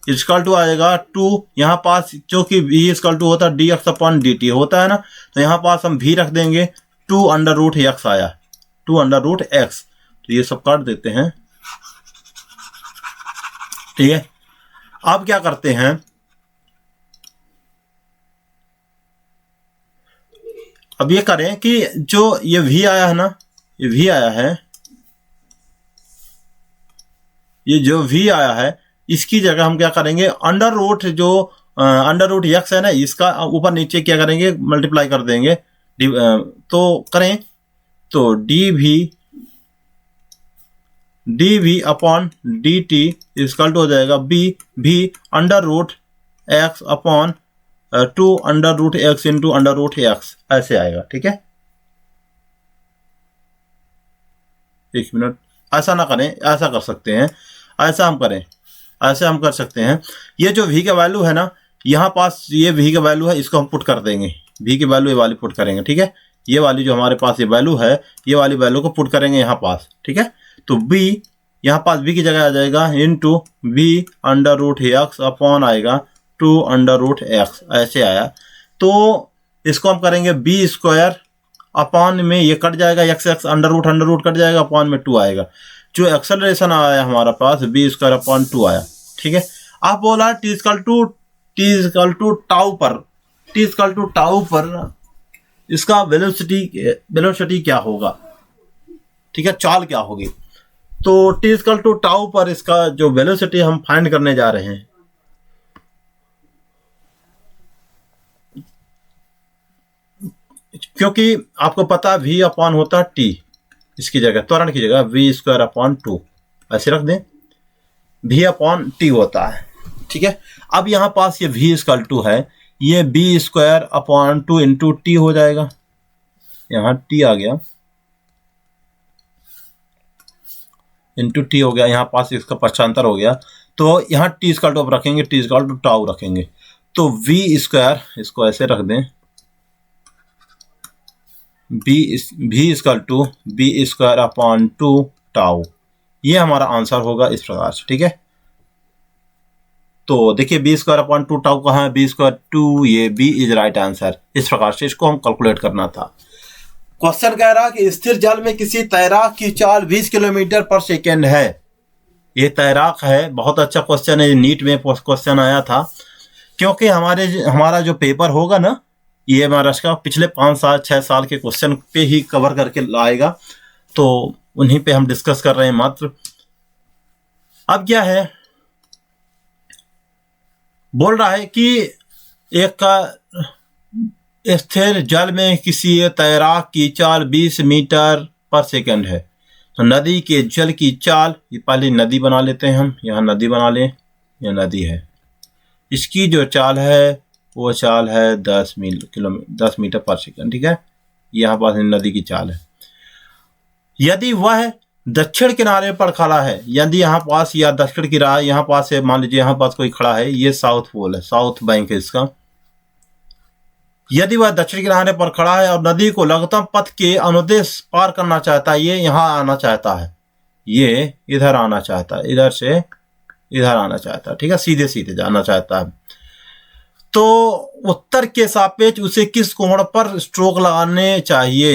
equal to आएगा 2, यहाँ पास जो कि v इक्वल टू होता है D x upon D T होता है ना, तो यहाँ पास हम v रख देंगे, 2 अंडर रूट एक्स आया, 2 अंडर रूट एक्स, तो ये सब काट देते हैं। ठीक है, अब क्या करते हैं, अब ये करें कि जो ये v आया है ना, ये v आया है, ये जो v आया है, इसकी जगह हम क्या करेंगे, अंडर रूट जो अंडर रूट एक्स है ना, इसका ऊपर नीचे क्या करेंगे, मल्टीप्लाई कर देंगे। तो करें, तो D we upon D T equal to हो जाएगा भी under root X upon 2 under root X into under root X, ऐसे आएगा। ठीक है, एक मिनट, ऐसा ना करें, ऐसा कर सकते हैं, ऐसा हम करें, ऐसे हम कर सकते हैं। ये जो v का वैल्यू है ना, यहाँ पास ये v का वैल्यू है, इसको हम पुट कर देंगे, v की वैल्यू ये वाली पुट करेंगे। ठीक है, ये वाली जो हमारे पास ये वैल्यू है, ये वाली वैल्यू को पुट करेंगे यहाँ पास। ठीक है, तो b यहाँ पास v की जगह आ जाएगा into v under root X upon आएगा 2 अंडर रूट एक्स, ऐसे आया। तो इसको हम करेंगे b स्क्वायर अपॉन में ये कट जाएगा, X X under root cut जाएगा, अपॉन में 2 आएगा। जो एक्सेलरेशन आया हमारा पास v स्क्वायर अपॉन 2 आया। ठीक है, अब बोला टी इक्वल टू टाउ पर इसका वेलोसिटी क्या होगा, ठीक है, चाल क्या होगी। तो टी इक्वल टू टाउ पर इसका जो वेलोसिटी हम फाइंड करने जा रहे हैं, क्योंकि आपको पता v अपॉन होता है t, इसकी जगह त्वरण की जगह v स्क्वायर अपॉन 2 ऐसे रख दें, v अपॉन t होता है। ठीक है, अब यहाँ पास ये v स्क्वायर 2 है, ये b square upon 2 into T हो जाएगा, यहाँ t आ गया इंटू टी हो गया, यहाँ पास इसका पक्षांतर हो गया। तो यहाँ टी स्क्वायर टू रखेंगे, टी स्क्वायर टू टाउ रखेंगे, तो v स्क्वायर इसको ऐसे रख दें, v square to b square upon 2 tau, ये हमारा आंसर होगा इस प्रकार से। ठीक है, तो देखिए b स्क्वायर अपॉन 2 टाउ कहाँ है, b स्क्वायर 2, ये b इज राइट आंसर। इस प्रकार से इसको हम कैलकुलेट करना था। क्वेश्चन कह रहा कि स्थिर जल में किसी तैराक की चाल 20 किलोमीटर पर सेकेंड है। ये तैराक है, बहुत अच्छा क्वेश्चन है, नीट में क्वेश्चन आया था, क्योंकि हमारा जो पेपर होगा ना, ये महाराष्ट्र का पिछले 5-6 साल के क्वेश्चन पे ही कवर करके लाएगा, तो उन्हीं पे हम डिस्कस कर रहे हैं मात्र। अब क्या है, बोल रहा है कि एक स्थिर जल में किसी तैराक की चाल 20 मीटर पर सेकंड है। तो नदी के जल की चाल, ये पहले नदी बना लेते हैं हम, यहाँ नदी बना लें, यह नदी है, इसकी जो चाल है वो चाल है 10 मीटर पर सेकंड। ठीक है, यहाँ पास नदी की चाल है। यदि वह दक्षिण किनारे पर खड़ा है, यदि यहाँ पास या दक्षिण किनारा, यहाँ पास है, मान लीजिए यहाँ पास कोई खड़ा है, ये साउथ पोल है, साउथ बैंक है इसका। यदि वह दक्षिण किनारे पर खड़ा है और नदी को लघुत्तम पथ के अनुदेश पार करना चाहता है, ये यहाँ आना चाहता है, ये इधर आना चाहता है, इधर से इधर आना चाहता है, ठीक है, सीधे सीधे जाना चाहता है, तो उत्तर के सापेक्ष उसे किस कोण पर स्ट्रोक लगाने चाहिए।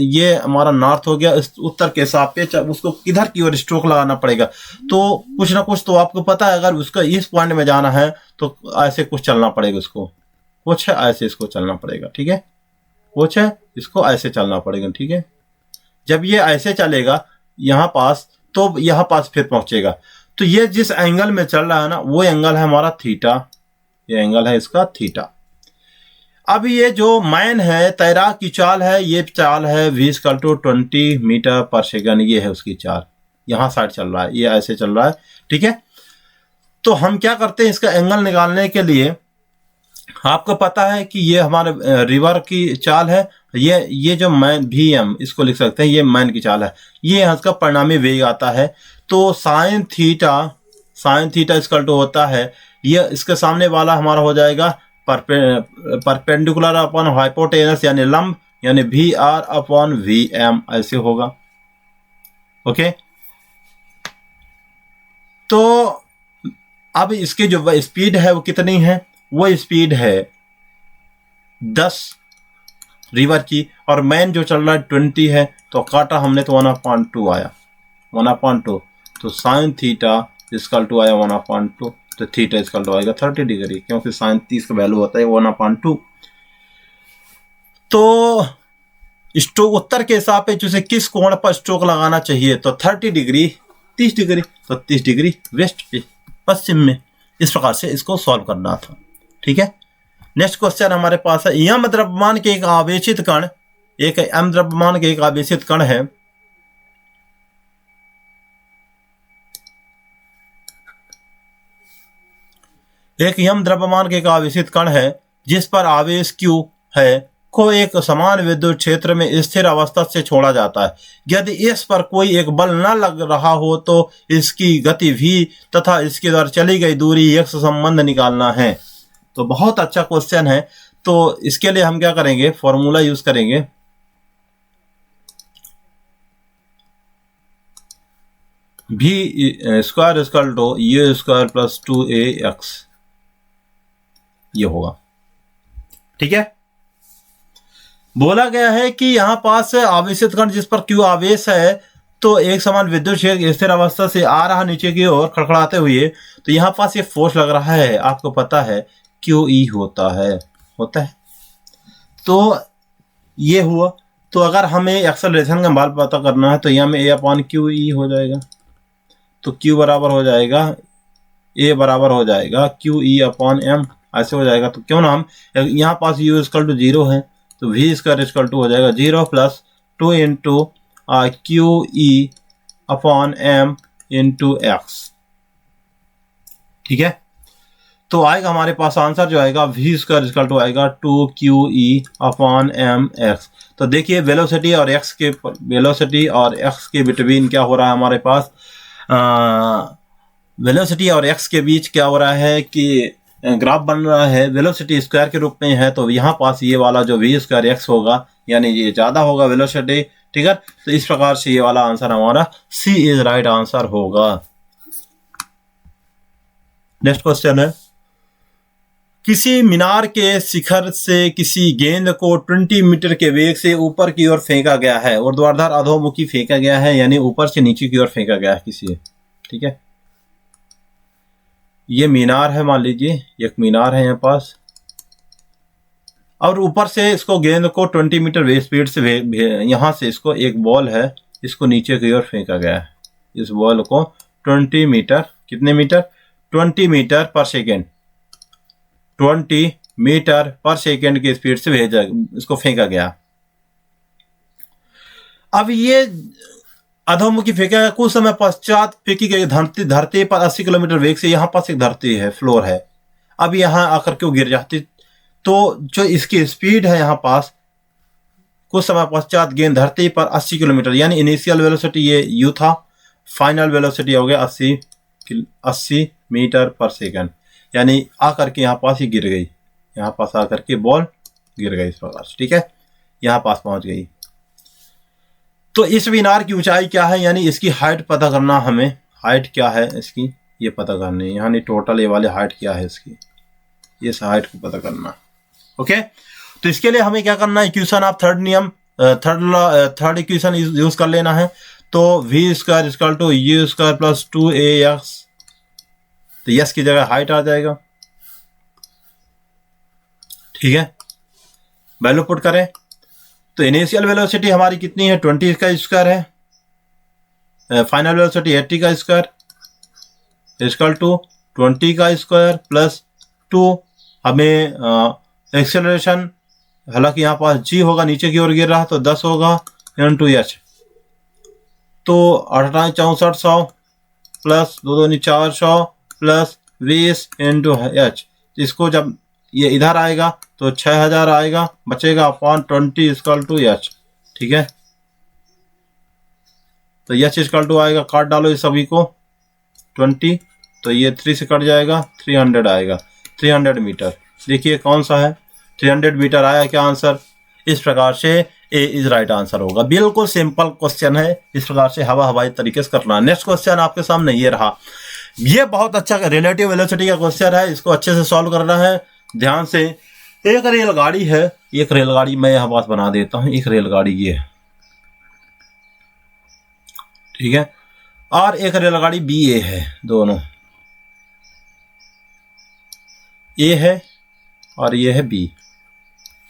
ये हमारा नॉर्थ हो गया, उत्तर के सापेक्ष उसको किधर की ओर स्ट्रोक लगाना पड़ेगा। तो कुछ ना कुछ तो आपको पता है, अगर उसका इस पॉइंट में जाना है तो ऐसे कुछ चलना पड़ेगा, उसको कुछ है ऐसे इसको चलना पड़ेगा। ठीक है, कुछ है इसको ऐसे चलना पड़ेगा। ठीक है, जब ये ऐसे चलेगा यहाँ पास, तो यहाँ पास फिर पहुंचेगा। तो ये जिस एंगल में चल रहा है ना, वो एंगल है हमारा थीटा, ये एंगल है इसका थीटा। अब ये जो मैन है, तैराक की चाल है, ये चाल है v=20 मीटर पर सेकंड, ये है उसकी चाल, यहाँ साइड चल रहा है, ये ऐसे चल रहा है। ठीक है, तो हम क्या करते हैं, इसका एंगल निकालने के लिए, आपको पता है कि ये हमारे रिवर की चाल है, ये जो मैन vm इसको लिख सकते हैं, ये मैन की चाल है, ये इसका परिणामी वेग आता है। तो साइन थीटा इक्वल टू होता है, ये इसके सामने वाला हमारा हो जाएगा परपेंडिकुलर अपॉन हाइपोटेनस यानी लंब, यानी vr अपॉन vm ऐसे होगा। ओके, तो अब इसकी जो स्पीड है वो कितनी है, वो स्पीड है 10 रिवर की, और मैन जो चल रहा है 20 है, तो काटा हमने तो 1/2 आया, 1/2, तो साइन थीटा इक्वल टू आया 1/2, तो थीटा इक्वल टू आएगा 30 डिग्री, क्योंकि साइन 30 का वैल्यू होता है 1/2। तो स्ट्रोक उत्तर के सापेक्ष उसे किस कोण पर स्ट्रोक लगाना चाहिए, तो 30 डिग्री, 30 डिग्री, तो 30 डिग्री वेस्ट पे, पश्चिम में। इस प्रकार से इसको सॉल्व करना था। ठीक है, नेक्स्ट क्वेश्चन हमारे पास है, यम द्रव्यमान के एक आवेशित कण, एक m द्रव्यमान के एक आवेशित कण है, एक यम द्रव्यमान के एक आवेशित कण है जिस पर आवेश q है, को एक समान विद्युत क्षेत्र में स्थिर अवस्था से छोड़ा जाता है। यदि इस पर कोई एक बल न लग रहा हो तो इसकी गति v तथा इसके द्वारा चली गई दूरी x संबंध निकालना है। तो बहुत अच्छा क्वेश्चन है। तो इसके लिए हम क्या करेंगे, फॉर्मूला यूज करेंगे, v square equal to u square plus 2ax, ये होगा। ठीक है, बोला गया है कि यहाँ पास आवेशित कण जिस पर Q आवेश है तो एक समान विद्युत क्षेत्र स्थिर अवस्था से आ रहा नीचे की ओर खड़खड़ाते हुए, तो यहाँ पास ये फोर्स लग रहा है, आपको पता है QE होता है। तो ये हुआ। तो अगर हमें एक्सेलरेशन का मान पता करना है तो यहाँ में A/QE हो जाएगा, तो Q बराबर हो जाएगा A बराबर हो जाएगा QE/m, ऐसे हो जाएगा। तो क्यों ना हम यहाँ पास U = 0 है तो V² = हो जाएगा 0 + 2 × QE/m × x। ठीक है, तो आएगा हमारे पास आंसर जो आएगा V² = आएगा 2QE/m x। तो देखिए वेलोसिटी और x के बिटवीन क्या हो रहा है हमारे पास, वेलोसिटी और x के बीच क्या हो रहा है कि ग्राफ बन रहा है, वेलोसिटी स्क्वायर के रूप में है। तो यहाँ पास ये वाला जो V² x होगा यानी ये ज़्यादा होगा वेलोसिटी। ठीक है, तो इस प्रकार से ये वाला आंसर हमारा C इज राइट आंसर होगा। नेक्स्ट क्वेश्चन है, किसी मीनार के शिखर से किसी गेंद को 20 मीटर के वेग से ऊपर की ओर फेंका गया है, ऊर्ध्वाधर अधोमुखी फेंका गया है, यानी ऊपर से नीचे की ओर फेंका गया है किसी। ठीक है, ये मीनार है, मान लीजिए एक मीनार है यहाँ पास, और ऊपर से इसको गेंद को 20 मीटर वेग स्पीड से यहाँ से इसको एक बॉल है, इसको नीचे की ओर फेंका गया है। इस बॉल को 20 मीटर, कितने मीटर, 20 मीटर पर सेकेंड, 20 मीटर पर सेकेंड की स्पीड से भेजा, इसको फेंका गया। अब ये अधोमुखी फेंका गया, कुछ समय पश्चात फेंकी गई धरती पर 80 किलोमीटर वेग से। यहाँ पास एक धरती है, फ्लोर है, अब यहाँ आकर क्यों गिर जाती, तो जो इसकी स्पीड है यहाँ पास, कुछ समय पश्चात गेंद धरती पर 80 किलोमीटर, यानी इनिशियल वेलोसिटी ये U था, फाइनल वेलोसिटी हो गया 80 मीटर पर सेकेंड, यानी आकर के यहाँ पास ही गिर गई, यहाँ पास आकर के बॉल गिर गई इस प्रकार से। ठीक है, यहाँ पास पहुंच गई। तो इस मीनार की ऊंचाई क्या है, यानी इसकी हाइट पता करना हमें, हाइट क्या है इसकी ये पता करनी है, यानी टोटल ये वाली हाइट क्या है इसकी, इस हाइट को पता करना। ओके, तो इसके लिए हमें क्या करना है, इक्वेशन ऑफ थर्ड नियम, थर्ड इक्वेशन यूज कर लेना है। तो V² = U² + 2AX, तो यस की जगह हाइट आ जाएगा। ठीक है, वैल्यू पुट करें तो इनिशियल वेलोसिटी हमारी कितनी है, 20 का स्क्वायर है, फाइनल वेलोसिटी 80 का स्क्वायर = 20 का स्क्वायर + 2। हमें एक्सेलरेशन, हालांकि यहाँ पास G होगा, नीचे की ओर गिर रहा तो 10 होगा × H, तो 68,6400 + 2 × 400 + 20 × H। इसको जब ये इधर आएगा तो 6000 आएगा, बचेगा /20 = H। ठीक है, तो H = आएगा, काट डालो इस सभी को 20, तो ये 3 से कट जाएगा, 300 आएगा, 300 मीटर। देखिए कौन सा है, 300 मीटर आया क्या आंसर। इस प्रकार से A इज राइट आंसर होगा। बिल्कुल सिंपल क्वेश्चन है, इस प्रकार से हवाई तरीके से करना। नेक्स्ट क्वेश्चन आपके सामने ये रहा, ये बहुत अच्छा रिलेटिव वेलोसिटी का क्वेश्चन है, इसको अच्छे से सॉल्व करना है ध्यान से। एक रेलगाड़ी है, एक रेलगाड़ी मैं यहाँ पास बना देता हूँ, एक रेलगाड़ी ये है, ठीक है, और एक रेलगाड़ी BA है, दोनों A है और ये है B।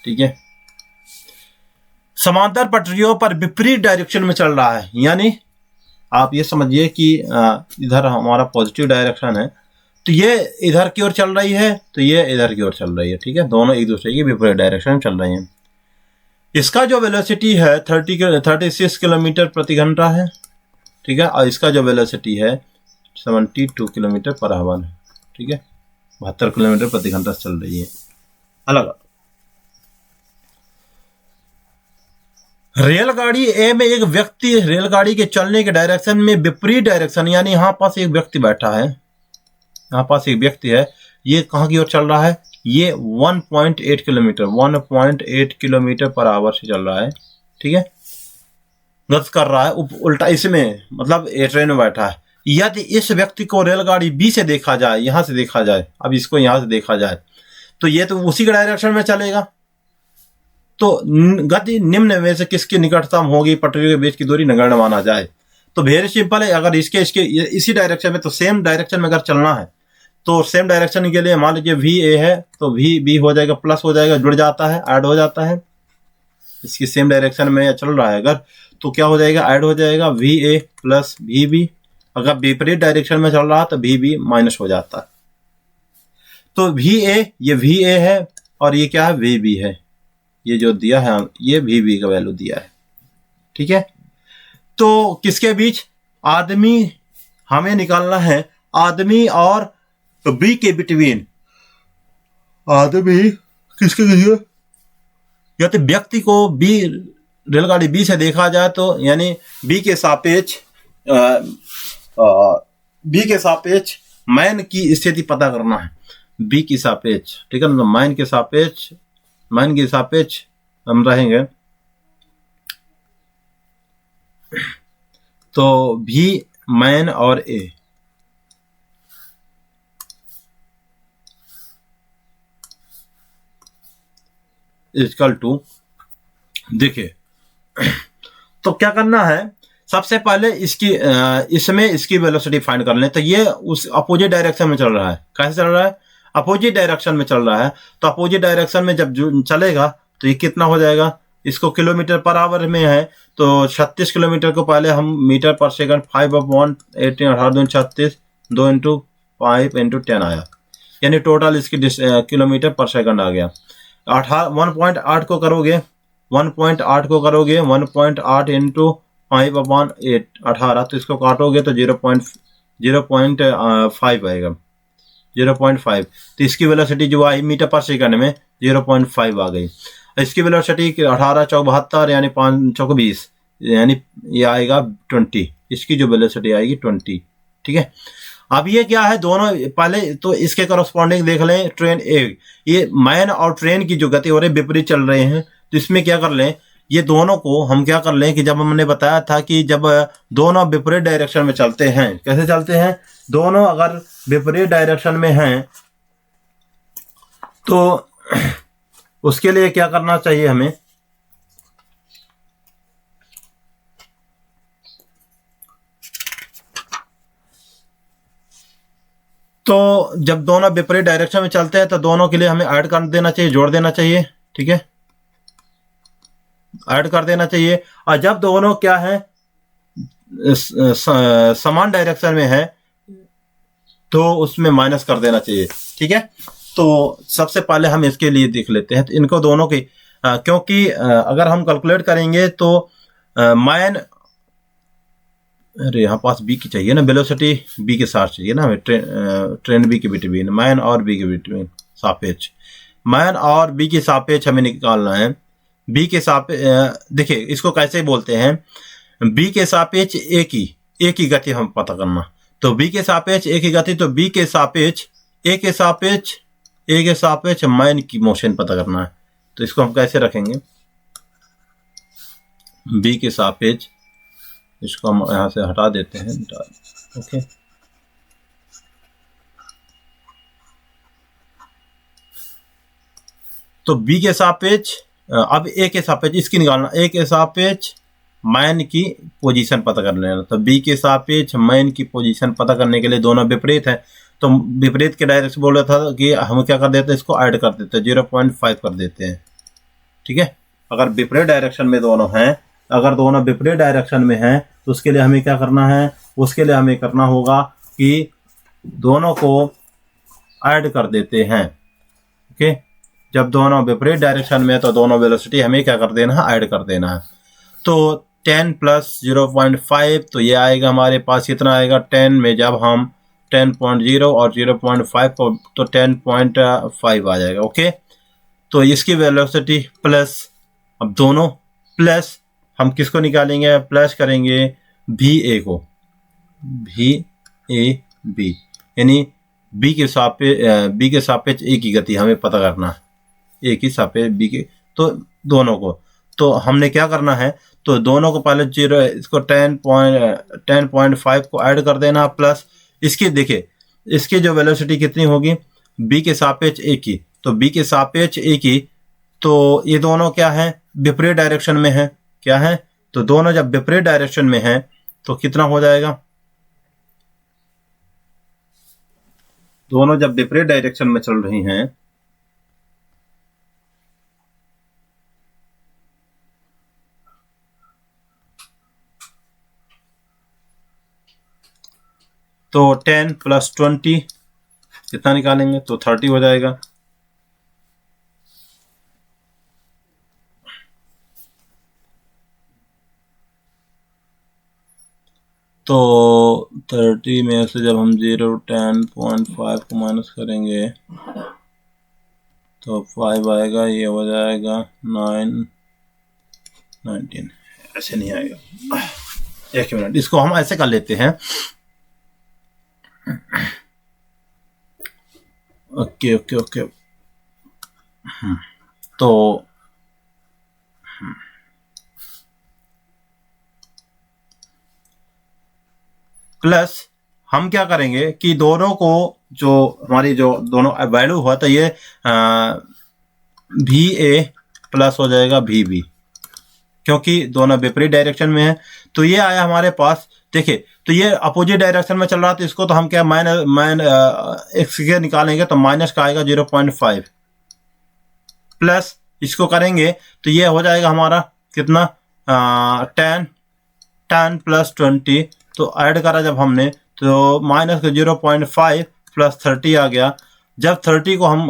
ठीक है, समांतर पटरियों पर विपरीत डायरेक्शन में चल रहा है, यानी आप ये समझिए कि इधर हमारा पॉजिटिव डायरेक्शन है, तो ये इधर की ओर चल रही है, तो ये इधर की ओर चल रही है। ठीक है, दोनों एक दूसरे के विपरीत डायरेक्शन में चल रही हैं। इसका जो वेलोसिटी है 36 किलोमीटर प्रति घंटा है। ठीक है, और इसका जो वेलोसिटी है 72 किलोमीटर पर आवर है। ठीक है, 72 किलोमीटर प्रति घंटा चल रही है। अलग रेलगाड़ी ए में एक व्यक्ति रेलगाड़ी के चलने के डायरेक्शन में विपरीत डायरेक्शन, यानी यहाँ पास एक व्यक्ति बैठा है, यहाँ पास एक व्यक्ति है, ये कहाँ की ओर चल रहा है, ये 1.8 किलोमीटर पर आवर से चल रहा है। ठीक है, गति कर रहा है उल्टा, इसमें मतलब ए ट्रेन में बैठा है। यदि इस व्यक्ति को रेलगाड़ी B से देखा जाए, यहाँ से देखा जाए, अब इसको यहाँ से देखा जाए, तो ये तो उसी के डायरेक्शन में चलेगा, तो गति निम्न में से किसकी निकटतम होगी पटरियों के बीच की दूरी नगण्य माना जाए। तो वेरी सिंपल है, अगर इसके इसी डायरेक्शन में, तो सेम डायरेक्शन में अगर चलना है तो सेम डायरेक्शन के लिए मान लीजिए वी ए है तो वी बी हो जाएगा, प्लस हो जाएगा, जुड़ जाता है, ऐड हो जाता है। इसकी सेम डायरेक्शन में चल रहा है अगर तो क्या हो जाएगा, ऐड हो जाएगा V A plus V B. अगर विपरीत डायरेक्शन में चल रहा है तो वी बी माइनस हो जाता है। तो वी ए, ये वी ए है और ये क्या है, वी बी है। ये जो दिया है ये वी बी का वैल्यू दिया है, ठीक है। तो किसके बीच, आदमी हमें निकालना है, आदमी और बी के बिटवीन। आदमी किसके बीच, या तो व्यक्ति को बी, रेलगाड़ी बी से देखा जाए तो यानी बी के सापेक्ष मैन की स्थिति पता करना है, बी की सापेक्ष, ठीक है ना। मैन के सापेक्ष हम रहेंगे तो भी मैन और ए, इक्वल टू, देखिए तो क्या करना है, सबसे पहले इसमें इसकी वेलोसिटी फाइंड कर लें। तो ये उस अपोजिट डायरेक्शन में चल रहा है, कैसे चल रहा है, अपोजिट डायरेक्शन में चल रहा है। तो अपोजिट डायरेक्शन में जब चलेगा तो ये कितना हो जाएगा, इसको किलोमीटर पर आवर में है तो 36 किलोमीटर को पहले हम मीटर पर सेकंड 5/18 18 2 इंटू 5 इंटू 10 आया, यानी टोटल इसकी किलोमीटर पर सेकंड आ गया। 1.8 को करोगे 1.8 इंटू 5/8 18, तो इसको काटोगे तो 0.5 आएगा, 0.5। तो इसकी वेलोसिटी जो आई मीटर पर सेकंड में 0.5 आ गई। इसकी वेलोसिटी 18 चौक 72 यानी 5 चौक 20 यानी ये आएगा 20, इसकी जो वेलोसिटी आएगी 20, ठीक है। अब ये क्या है, दोनों पहले तो इसके करस्पॉन्डिंग देख लें। ट्रेन ए, ये मैन और ट्रेन की जो गति हो रही विपरीत चल रहे हैं, तो इसमें क्या कर लें, ये दोनों को हम क्या कर लें कि जब हमने बताया था कि जब दोनों विपरीत डायरेक्शन में चलते हैं, कैसे चलते हैं, दोनों अगर विपरीत डायरेक्शन में हैं तो उसके लिए क्या करना चाहिए हमें, तो जब दोनों विपरीत डायरेक्शन में चलते हैं तो दोनों के लिए हमें ऐड कर देना चाहिए, जोड़ देना चाहिए, ठीक है, ऐड कर देना चाहिए। और जब दोनों क्या है समान डायरेक्शन में है तो उसमें माइनस कर देना चाहिए, ठीक है। तो सबसे पहले हम इसके लिए देख लेते हैं, तो इनको दोनों की क्योंकि अगर हम कैलकुलेट करेंगे तो मैन, अरे यहाँ पास बी की चाहिए ना, वेलोसिटी बी के साथ चाहिए ना हमें, ट्रेन बी के बिटवीन, मैन और बी के बिटवीन सापेक्ष, मैन और बी के सापेक्ष हमें निकालना है। बी के सापेक्ष देखिए इसको कैसे बोलते हैं, बी के सापेक्ष ए की गति हम पता करना, तो बी के सापेक्ष ए की गति, तो बी के सापेक्ष ए के सापेक्ष मैन की मोशन पता करना है। तो इसको हम कैसे रखेंगे, बी के सापेक्ष, इसको हम यहां से हटा देते हैं, ओके। तो बी के सापेक्ष, अब ए के सापेक्ष इसकी निकालना, ए के सापेक्ष मैन की पोजीशन पता कर लेना। तो बी के सापेक्ष मैन की पोजीशन पता करने के लिए दोनों विपरीत है, तो विपरीत के डायरेक्शन बोल रहा था कि हम क्या कर देते हैं, इसको ऐड कर देते हैं, 0.5 कर देते हैं, ठीक है। अगर विपरीत डायरेक्शन में दोनों हैं, अगर दोनों विपरीत डायरेक्शन में हैं तो उसके लिए हमें क्या करना है, उसके लिए हमें करना होगा कि दोनों को ऐड कर देते हैं, ओके। जब दोनों विपरीत डायरेक्शन में है तो दोनों वेलोसिटी हमें क्या कर देना है, ऐड कर देना है। तो 10 प्लस 0.5 तो ये आएगा हमारे पास, कितना आएगा, 10 में जब हम 10.0 और 0.5 को तो 10.5 आ जाएगा, ओके। तो इसकी वेलोसिटी प्लस, अब दोनों प्लस हम किसको निकालेंगे, प्लस करेंगे भी ए को, भी ए बी, यानी बी के सापेक्ष ए की गति हमें पता करना है, ए की सापेक्ष बी के, तो दोनों को, तो हमने क्या करना है, तो दोनों को पहले 0, इसको 10.5 को ऐड कर देना, प्लस इसकी देखिए इसकी जो वेलोसिटी कितनी होगी, बी के सापेक्ष ए की, तो बी के सापेक्ष ए की तो ये दोनों क्या है, विपरीत डायरेक्शन में है। क्या है, तो दोनों जब विपरीत डायरेक्शन में है तो कितना हो जाएगा, दोनों जब विपरीत डायरेक्शन में चल रही हैं तो 10 + 20 कितना निकालेंगे, तो 30 हो जाएगा। तो 30 में से जब हम 0 10.5 को माइनस करेंगे तो 5 आएगा, ये हो जाएगा 9 19। ऐसे नहीं आएगा, एक मिनट, इसको हम ऐसे कर लेते हैं। ओके ओके ओके, तो प्लस हम क्या करेंगे कि दोनों को जो हमारी जो दोनों वैल्यू हुआ तो ये VA प्लस हो जाएगा VB, क्योंकि दोनों विपरीत डायरेक्शन में है। तो ये आया हमारे पास, देखिए तो ये अपोजिट डायरेक्शन में चल रहा था, इसको तो हम क्या x के निकालेंगे तो माइनस का आएगा 0.5 प्लस इसको करेंगे तो ये हो जाएगा हमारा कितना 10 + 20। तो ऐड करा जब हमने तो माइनस का 0.5 प्लस 30 आ गया। जब 30 को हम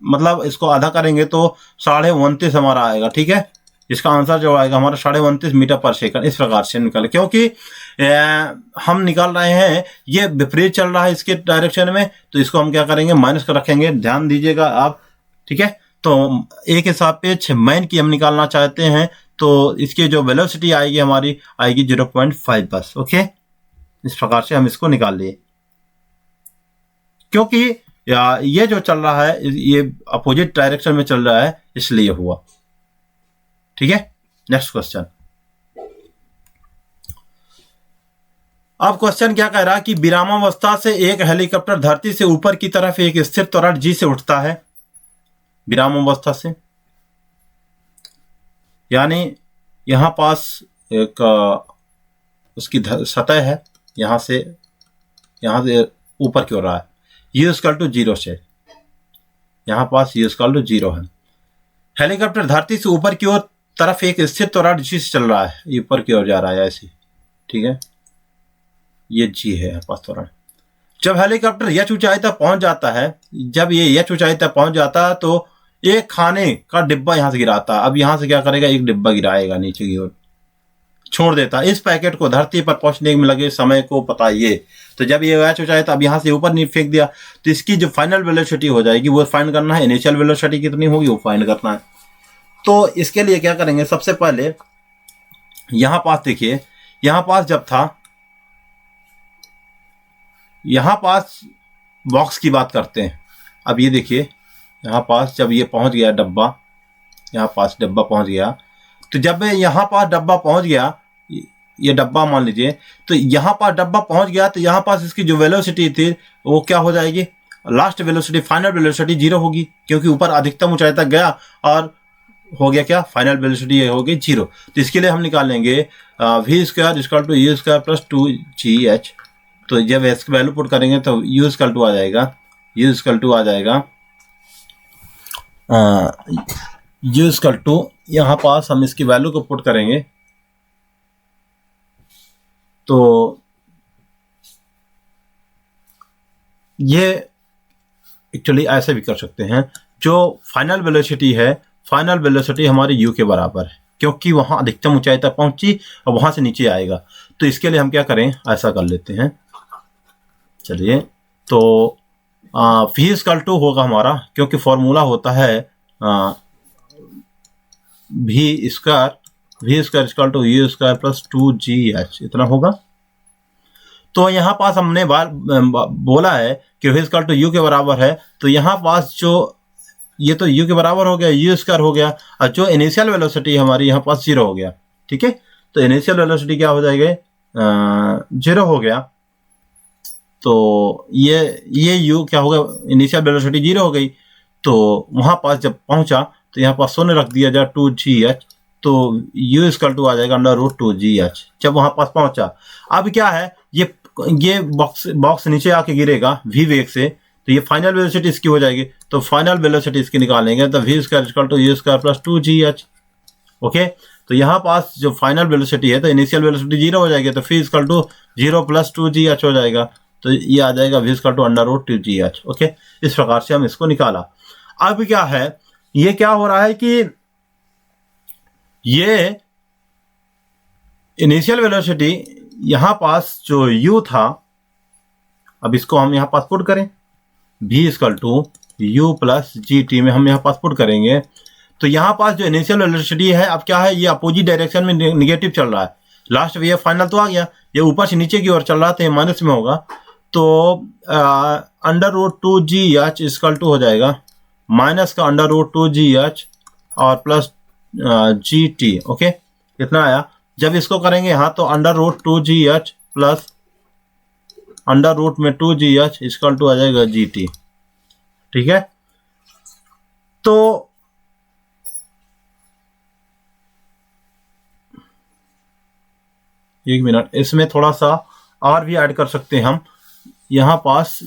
मतलब इसको आधा करेंगे तो 29.5 हमारा आएगा। ठीक है, इसका आंसर जो आएगा हमारा 29.5 मीटर/सेकंड। इस प्रकार से निकल, क्योंकि हम निकाल रहे हैं ये विपरीत चल रहा है इसके डायरेक्शन में, तो इसको हम क्या करेंगे माइनस कर रखेंगे, ध्यान दीजिएगा आप। ठीक है, तो एक के सापेक्ष मैन की हम निकालना चाहते हैं तो इसकी जो वेलोसिटी आएगी हमारी आएगी 0.5 बस। ओके, इस प्रकार से हम इसको निकाल लिए, क्योंकि ये जो चल रहा है ये अपोजिट डायरेक्शन में चल रहा है इसलिए हुआ। ठीक है, नेक्स्ट क्वेश्चन। अब क्वेश्चन क्या कह रहा है कि विरामावस्था से एक हेलीकॉप्टर धरती से ऊपर की तरफ एक स्थिर त्वरण g से उठता है। विरामावस्था से यानी यहां पास एक उसकी सतह है, यहां से ऊपर की ओर रहा है, u = 0 से, यहां पास u = 0 है। हेलीकॉप्टर धरती से ऊपर की ओर तरफ एक स्थिर त्वरण g से चल रहा है, ऊपर की ओर जा रहा है ऐसे। ठीक है, ये g है यहाँ पास त्वरण। जब हेलीकॉप्टर यह ऊंचाई तक पहुंच जाता है, जब ये यह ऊंचाई तक पहुंच जाता है तो एक खाने का डिब्बा यहां से गिराता है। अब यहां से क्या करेगा, एक डिब्बा गिराएगा नीचे की ओर, छोड़ देता है। इस पैकेट को धरती पर पहुंचने में लगे समय को पता ये, तो जब ये वह ऊंचाई तो अब यहां से ऊपर नहीं फेंक दिया, तो इसकी जो फाइनल वेलोसिटी हो जाएगी वो फाइंड करना है। इनिशियल वेलोसिटी कितनी होगी वो फाइंड करना है। तो इसके लिए क्या करेंगे, सबसे पहले यहां पास देखिए, यहां पास जब था, यहां पास बॉक्स की बात करते हैं। अब ये देखिए यहां पास जब ये पहुंच गया डब्बा, यहां पास डब्बा पहुंच गया, तो जब यहां पास डब्बा पहुंच गया, ये डब्बा मान लीजिए, तो यहां पास डब्बा पहुंच गया तो यहां पास इसकी जो वेलोसिटी थी वो क्या हो जाएगी, लास्ट वेलोसिटी, फाइनल वेलोसिटी 0 होगी, क्योंकि ऊपर अधिकतम ऊंचाई तक गया और हो गया क्या, फाइनल वेलोसिटी होगी 0। तो इसके लिए हम निकालेंगे v² = u² + 2gh। तो जब s की वैल्यू पुट करेंगे तो u = आ जाएगा, u = आ जाएगा u = यहाँ पास हम इसकी वैल्यू को पुट करेंगे तो ये एक्चुअली ऐसे भी कर सकते हैं। जो फाइनल वेलोसिटी है, फाइनल वेलोसिटी हमारी u के बराबर है, क्योंकि वहां अधिकतम ऊंचाई तक पहुंची और वहां से नीचे आएगा। तो इसके लिए हम क्या करें, ऐसा कर लेते हैं। चलिए, तो v = होगा हमारा, क्योंकि फॉर्मूला होता है v² = u² + 2gh, इतना होगा। तो यहाँ पास हमने बोला है कि v = u के बराबर है, तो यहाँ पास जो ये तो u के बराबर हो गया, u² हो गया, और जो इनिशियल वेलोसिटी हमारी यहाँ पास 0 हो गया। ठीक है, तो इनिशियल वेलोसिटी क्या हो जाएगी, 0 हो गया। तो ये u क्या होगा, इनिशियल वेलोसिटी 0 हो गई। तो वहां पास जब पहुंचा तो यहाँ पास शून्य रख दिया जाए 2GH, तो u इक्वल टू आ जाएगा अंडर रूट 2GH जब वहां पास पहुंचा। अब क्या है, ये बॉक्स नीचे आके गिरेगा v वेग से, तो ये फाइनल वेलोसिटी इसकी हो जाएगी। तो फाइनल वेलोसिटी इसकी निकालेंगे तो v square equal to u square plus 2GH। Okay, तो यहाँ पास जो फाइनल वेलोसिटी है तो इनिशियल वेलोसिटी 0 हो जाएगी, तो v equal to 0 plus 2GH हो जाएगा, तो ये आ जाएगा v equal to under root 2GH। Okay, इस प्रकार से हम इसको निकाला। अब क्या है, ये क्या हो रहा है कि ये इनिशियल वेलोसिटी यहां पास जो u था, अब इसको हम यहां पास पुट करें, v equal to u plus GT में हम यहां पास पुट करेंगे, तो यहां पास जो इनिशियल वेलोसिटी है अब क्या है, ये अपोजिट डायरेक्शन में निगेटिव चल रहा है। लास्ट वे फाइनल तो आ गया, ये ऊपर से नीचे की ओर चल रहा था, ये माइनस में होगा, तो under root 2GH equal to हो जाएगा माइनस का अंडर रूट 2GH और प्लस GT। ओके, कितना आया, जब इसको करेंगे यहाँ तो under root 2GH plus under root में 2GH इक्वल टू आ जाएगा GT। ठीक है, तो एक मिनट, इसमें थोड़ा सा और भी ऐड कर सकते हैं हम यहाँ पास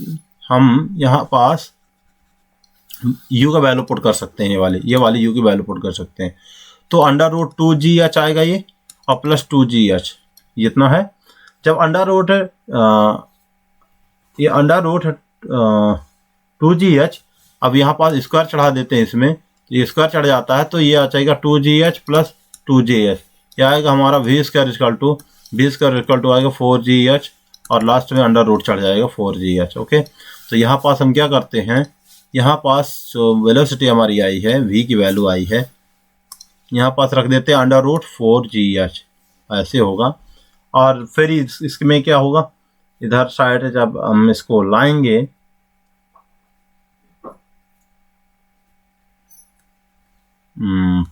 u का वैल्यू पुट कर सकते हैं, ये वाली u की वैल्यू पुट कर सकते हैं। तो अंडर रूट 2GH आएगा ये, और प्लस 2GH इतना है। जब अंडर रूट ये अंडर रूट 2GH, अब यहाँ पास स्क्वायर चढ़ा देते हैं इसमें, ये स्क्वायर चढ़ जाता है, तो ये आ जाएगा 2GH प्लस 2JH, ये आएगा हमारा v स्क्वायर इक्वल टू आएगा 4GH, और लास्ट में अंडर रूट चढ़ जाएगा 4GH। ओके, तो यहाँ पास हम क्या करते हैं, यहाँ पास जो वेलोसिटी हमारी आई है, v की वैल्यू आई है, यहाँ पास रख देते हैं अंडर रूट 4GH, ऐसे होगा। और फिर इसमें क्या होगा, इधर साइड जब हम इसको लाएंगे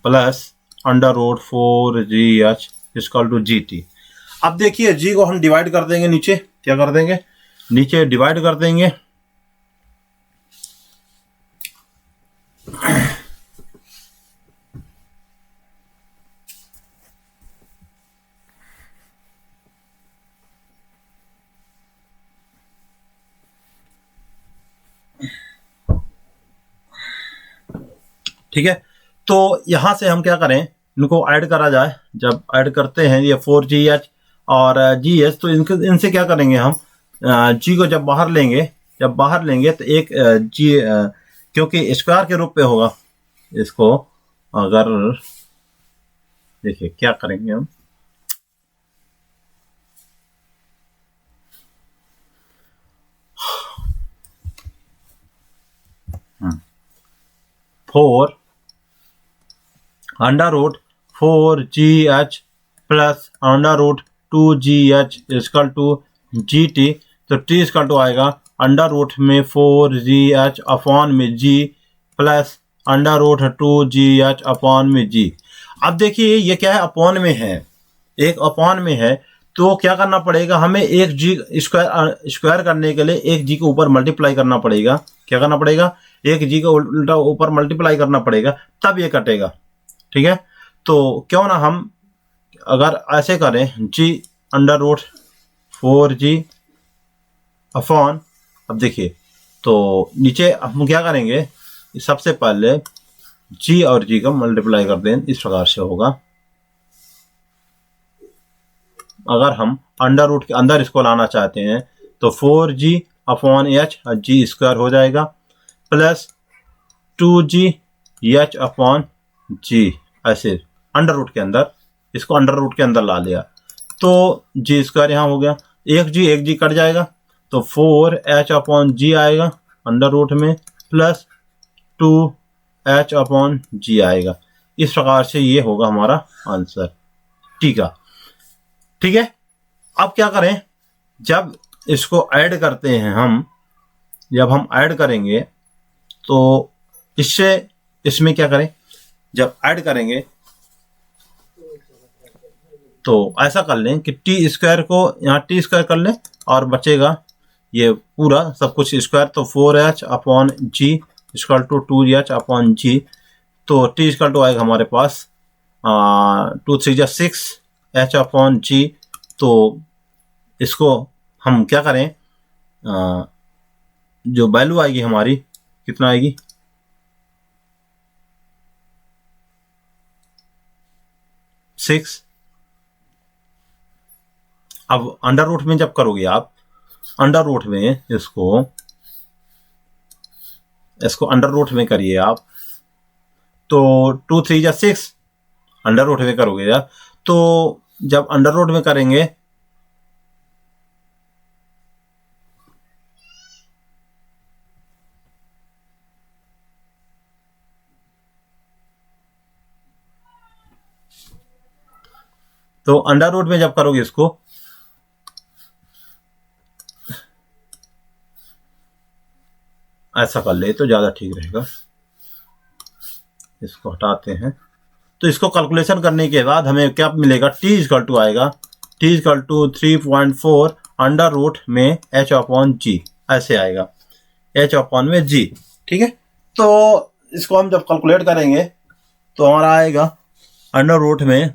plus under root 4GH equal to GT। अब देखिए g को हम डिवाइड कर देंगे, नीचे क्या कर देंगे, नीचे डिवाइड कर देंगे, ठीक है। तो यहां से हम क्या करें, इनको ऐड करा जाए, जब ऐड करते हैं ये 4GH और GH, तो इनसे क्या करेंगे हम, g को जब बाहर लेंगे तो एक g, क्योंकि स्क्वायर के रूप पे होगा, इसको अगर देखिए क्या करेंगे हम, four under root 4GH plus under root 2GH equal to GT, तो t इक्वल टू आएगा अंडर रूट में 4GH अपॉन में g plus under root 2GH upon में g। अब देखिए ये क्या है, अपॉन में है, एक अपॉन में है, तो क्या करना पड़ेगा हमें, एक g स्क्वायर करने के लिए एक g को ऊपर मल्टीप्लाई करना पड़ेगा। क्या करना पड़ेगा, एक g को उल्टा ऊपर मल्टीप्लाई करना पड़ेगा, तब ये कटेगा। ठीक है, तो क्यों ना हम अगर ऐसे करें, g under root 4g upon, अब देखिए तो नीचे हम क्या करेंगे, सबसे पहले g और g का मल्टीप्लाई कर दें, इस प्रकार से होगा। अगर हम अंडर रूट के अंदर इसको लाना चाहते हैं तो 4g upon h g square हो जाएगा, plus 2g h upon g, ऐसे अंडर रूट के अंदर, इसको अंडर रूट के अंदर ला लिया, तो g स्क्वायर यहाँ हो गया, एक g कट जाएगा, तो 4h अपॉन g आएगा अंडर रूट में, प्लस 2h अपॉन g आएगा। इस प्रकार से ये होगा हमारा आंसर। ठीक है, ठीक है। अब क्या करें, जब इसको ऐड करते हैं हम, जब हम ऐड करेंगे तो इसमें क्या करें, जब ऐड करेंगे तो ऐसा कर लें कि टी स्क्वायर को यहाँ टी स्क्वायर कर लें और बचेगा ये पूरा सब कुछ स्क्वायर, तो 4h upon g equal to 2h upon g, तो टी इक्वल टू आएगा हमारे पास 2 3 6 एच अपॉन जी। तो इसको हम क्या करें, जो वैल्यू आएगी हमारी कितना आएगी, सिक्स। अब अंडर रूट में जब करोगे आप, अंडर रूट में इसको अंडर रूट में करिए आप, तो 2 3 6 अंडर रूट में करोगे आप, तो जब अंडर रूट में करेंगे तो अंडर रूट में जब करोगे इसको, ऐसा कर ले तो ज़्यादा ठीक रहेगा। इसको हटाते हैं। तो इसको कैलकुलेशन करने के बाद हमें क्या मिलेगा, टी इक्वल टू आएगा, T equal to 3.4 under root में एच अपॉन जी, ऐसे आएगा एच अपॉन में जी। ठीक है, तो इसको हम जब कैलकुलेट करेंगे तो हमारा आएगा अंडर रूट में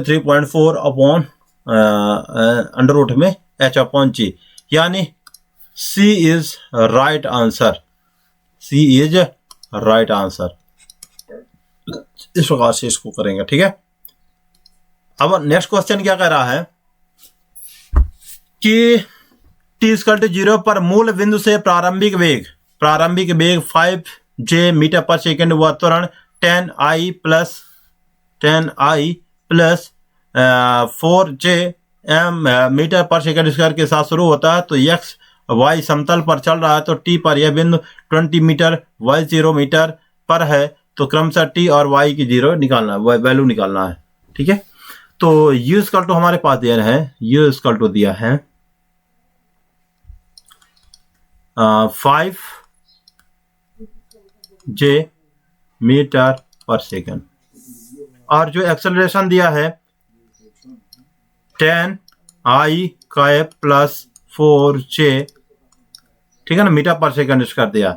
3.4 अपॉन अंडर रूट में एच अपॉन जी, यानी C is right answer, C is right answer. इस प्रकार से इसको करेंगे। ठीक है, अब नेक्स्ट क्वेश्चन क्या कह रहा है कि टी इक्वल टू 0 पर मूल बिंदु से प्रारंभिक वेग 5 मीटर पर सेकेंड व त्वरण 10 I प्लस 4 मीटर पर सेकेंड स्क्वायर के साथ शुरू होता है। तो x y समतल पर चल रहा है, तो t पर यह बिंदु 20 मीटर y 0 मीटर पर है, तो क्रमशः t और y की वैल्यू निकालना है। ठीक है, तो u इक्वल टू हमारे पास दिया है, u इक्वल टू दिया है 5 मीटर पर सेकेंड, और जो एक्सेलरेशन दिया है 10 I प्लस 4 ठीक है ना, मीटर पर सेकेंड कर दिया।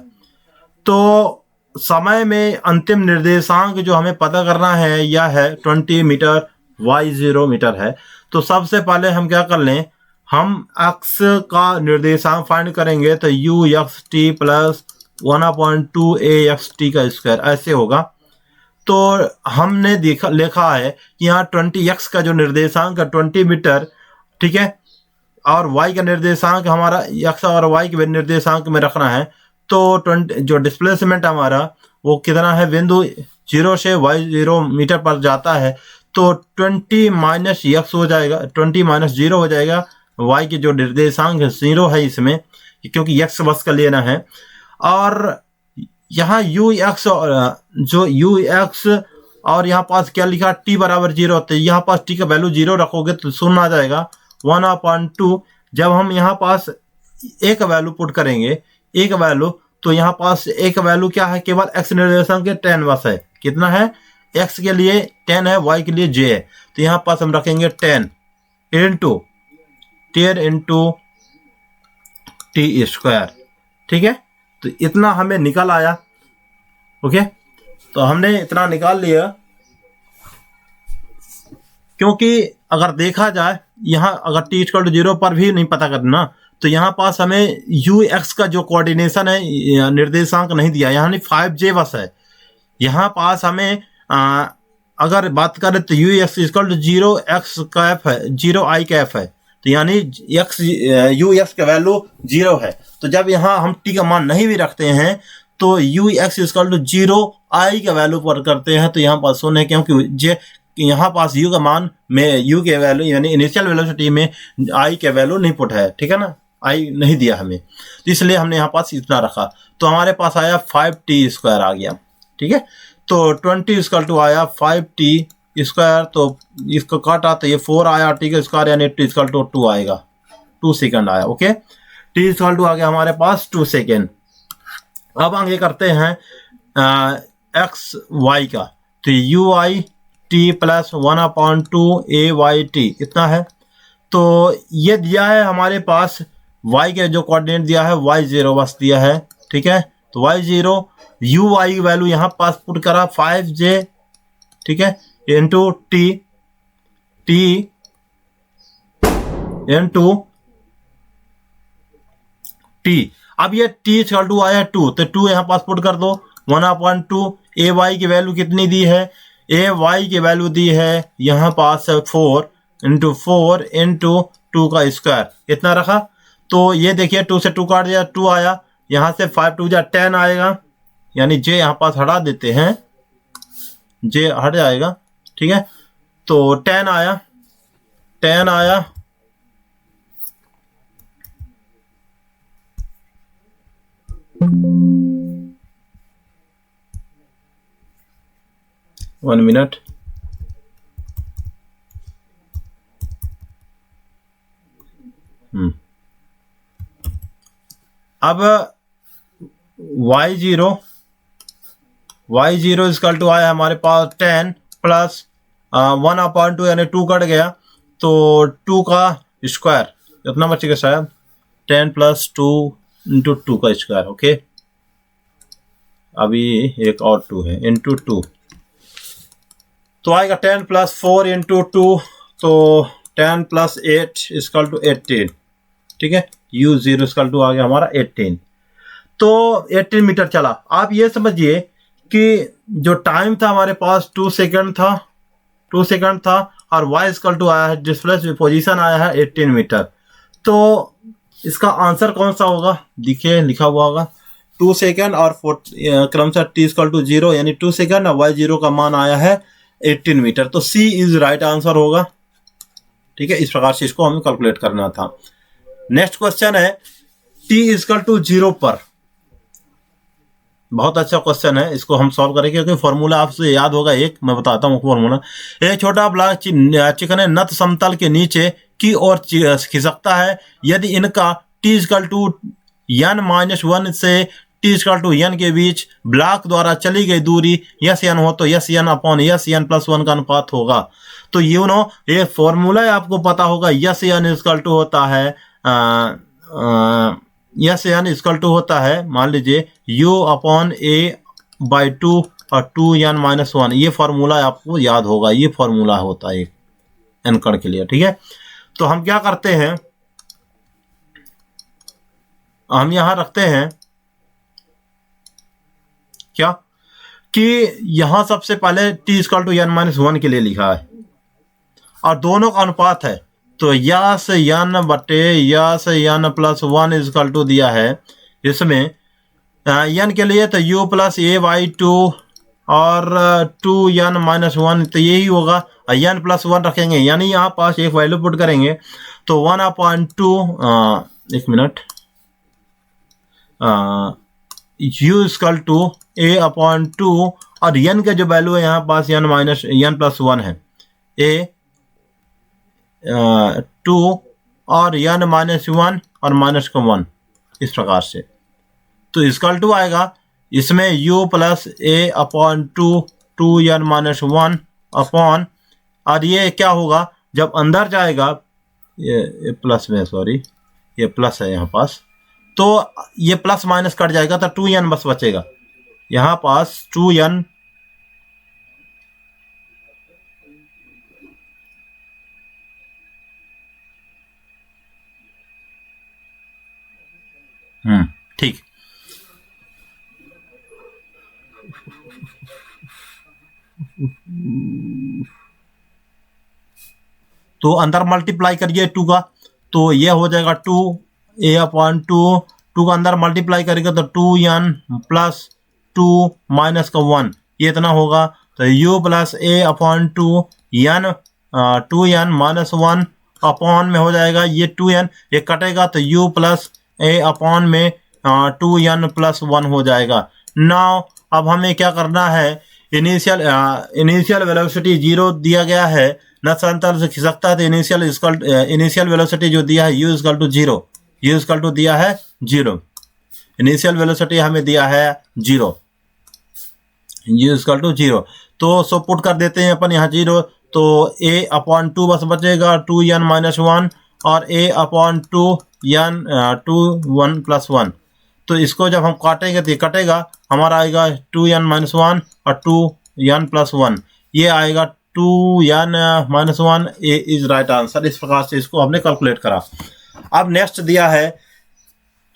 तो समय में अंतिम निर्देशांक जो हमें पता करना है यह है 20 मीटर y 0 मीटर है। तो सबसे पहले हम क्या कर लें, हम x का निर्देशांक फाइंड करेंगे, तो u x t plus 1/2 a x t का स्क्वायर ऐसे होगा। तो हमने लिखा है कि यहाँ 20x का जो निर्देशांक है 20 मीटर, ठीक है, और y का निर्देशांक हमारा x और y के निर्देशांक में रखना है। तो 20 जो डिस्प्लेसमेंट हमारा वो कितना है, बिंदु 0 से y 0 मीटर पर जाता है, तो 20 माइनस x हो जाएगा, 20 माइनस 0 हो जाएगा। y के जो निर्देशांक 0 है इसमें, क्योंकि x बस का लेना है। और यहाँ ux जो ux और यहाँ पास क्या लिखा, t बराबर 0, तो यहाँ पास t का वैल्यू 0 रखोगे तो शून्य आ जाएगा 1/2। जब हम यहाँ पास एक वैल्यू पुट करेंगे, एक वैल्यू, तो यहाँ पास एक वैल्यू क्या है, केवल x निर्देशांक के 10 बस है। कितना है, x के लिए 10 है, y के लिए j है। तो यहाँ पास हम रखेंगे 10 इंटू टी स्क्वायर। ठीक है, तो इतना हमें निकल आया। ओके, तो हमने इतना निकाल लिया, क्योंकि अगर देखा जाए यहाँ अगर t इक्वल टू 0 पर भी नहीं पता करना, तो यहाँ पास हमें ux का जो कोऑर्डिनेशन है निर्देशांक नहीं दिया, यानी 5j बस है। यहाँ पास हमें अगर बात करें तो ux इक्वल टू 0 x का f है, 0 I का f है, तो यानी ux का वैल्यू 0 है। तो जब यहाँ हम t का मान नहीं भी रखते हैं तो ux इक्वल टू 0 I का वैल्यू पर करते हैं, तो यहाँ पास शून्य है, क्योंकि यहाँ पास u का मान में u के वैल्यू यानी इनिशियल वेलोसिटी में I के वैल्यू नहीं पुट है। ठीक है ना, I नहीं दिया हमें, तो इसलिए हमने यहाँ पास इतना रखा। तो हमारे पास आया 5t स्क्वायर आ गया। ठीक है, तो 20 इक्वल टू आया 5t स्क्वायर, तो इसको काटा तो ये 4 आया t का स्क्वायर, यानी t इक्वल टू 2 आएगा, 2 सेकेंड आया। ओके, t इक्वल टू आ गया हमारे पास 2 सेकेंड। अब आगे करते हैं x y का, तो u i t plus 1/2 a y t इतना है। तो ये दिया है हमारे पास y के जो कोऑर्डिनेट दिया है y 0 बस दिया है। ठीक है, तो y 0 यू वाई की वैल्यू यहाँ पास पुट करा 5j, ठीक है, इंटू टी इंटू टी। अब ये टी इक्वल टू आया 2, तो 2 यहाँ पास पुट कर दो 1/2। ए वाई की वैल्यू कितनी दी है, ए वाई की वैल्यू दी है यहाँ पास 4 इंटू 2 का स्क्वायर, इतना रखा। तो ये देखिए 2 से 2 काट दिया, 2 आया, यहाँ से 5 2 जा 10 आएगा, यानी जे यहाँ पास हटा देते हैं, जे हट जाएगा, ठीक है। तो 10 आया 1 मिनट। अब y0 इक्वल टू आया हमारे पास 10 प्लस 1/2, यानी 2 कट गया, तो 2 का स्क्वायर इतना बचेगा शायद, 10 प्लस 2 इंटू 2 का स्क्वायर, ओके। अभी एक और 2 है, इंटू 2, तो आएगा 10 प्लस 4 इंटू 2, तो 10 प्लस 8 इक्वल टू 18, ठीक है। u0 इक्वल टू आ गया हमारा 18। तो 18 मीटर चला। आप ये समझिए कि जो टाइम था हमारे पास 2 सेकंड था, और y इक्वल टू आया है, डिस्प्लेस पोजीशन आया है 18 मीटर। तो इसका आंसर कौन सा होगा, देखिए लिखा हुआ होगा 2 सेकंड और क्रमशः t इक्वल टू 0, यानी 2 सेकंड और y0 का मान आया है 18 मीटर। तो C इज राइट आंसर होगा, ठीक है। इस प्रकार से इसको हमें कैलकुलेट करना था। नेक्स्ट क्वेश्चन है t इक्वल टू 0 पर। बहुत अच्छा क्वेश्चन है, इसको हम सॉल्व करेंगे, क्योंकि फॉर्मूला आपसे याद होगा। एक मैं बताता हूँ फॉर्मूला। एक छोटा ब्लॉक चिकन है नत समतल के नीचे की ओर खिसकता है, यदि इनका t इक्वल टू n-1 से t इक्वल टू n के बीच ब्लॉक द्वारा चली गई दूरी यस n हो, तो S n upon yes n प्लस 1 का अनुपात होगा। तो ये फॉर्मूला आपको पता होगा, यस n इक्वल टू होता है यस n इक्वल टू होता है, मान लीजिए u अपॉन a/2 और 2n-1। ये फॉर्मूला आपको याद होगा, ये फॉर्मूला होता है n कण के लिए, ठीक है। तो हम क्या करते हैं, हम यहां रखते हैं क्या कि यहां सबसे पहले t इक्वल टू n-1 के लिए लिखा है, और दोनों का अनुपात है, तो यस n बटे यस n प्लस 1 इक्वल टू दिया है। इसमें n के लिए तो u प्लस a/2 और 2n-1, तो यही होगा। n प्लस 1 रखेंगे, यानी यहाँ पास एक वैल्यू पुट करेंगे, तो 1/2 एक minute, u equal to a/2, और n का जो वैल्यू है यहाँ पास n प्लस 1 है, a/2 और n-1 और -1, इस प्रकार से। तो इक्वल टू आएगा इसमें u plus a/2 2n-1 upon, और ये क्या होगा जब अंदर जाएगा, ये प्लस में, सॉरी ये प्लस है यहाँ पास, तो ये प्लस माइनस कट जाएगा, तो 2n बस बचेगा यहाँ पास, 2n ठीक। तो अंदर मल्टीप्लाई करिए 2 का, तो ये हो जाएगा 2 a/2, 2 का अंदर मल्टीप्लाई करेगा तो 2n प्लस 2 माइनस का 1, ये इतना होगा। तो u plus a/2 n 2n-1 upon में हो जाएगा, ये 2n ये कटेगा, तो u प्लस a अपॉन में 2n प्लस 1 हो जाएगा। नाउ अब हमें क्या करना है, इनिशियल वेलोसिटी 0 दिया गया है, न समतल से खिसकता है, तो इनिशियल वेलोसिटी जो दिया है u equal to 0, u equal to दिया है 0, इनिशियल वेलोसिटी हमें दिया है 0, u इक्वल टू 0। तो सो पुट कर देते हैं अपन यहाँ 0, तो a/2 बस बचेगा 2n-1 और a/2 1 प्लस 1, तो इसको जब हम काटेंगे तो ये कटेगा, हमारा आएगा 2n-1 और 2n+1, ये आएगा 2n-1, A is right answer. इस प्रकार से इसको हमने कैलकुलेट करा। अब नेक्स्ट दिया है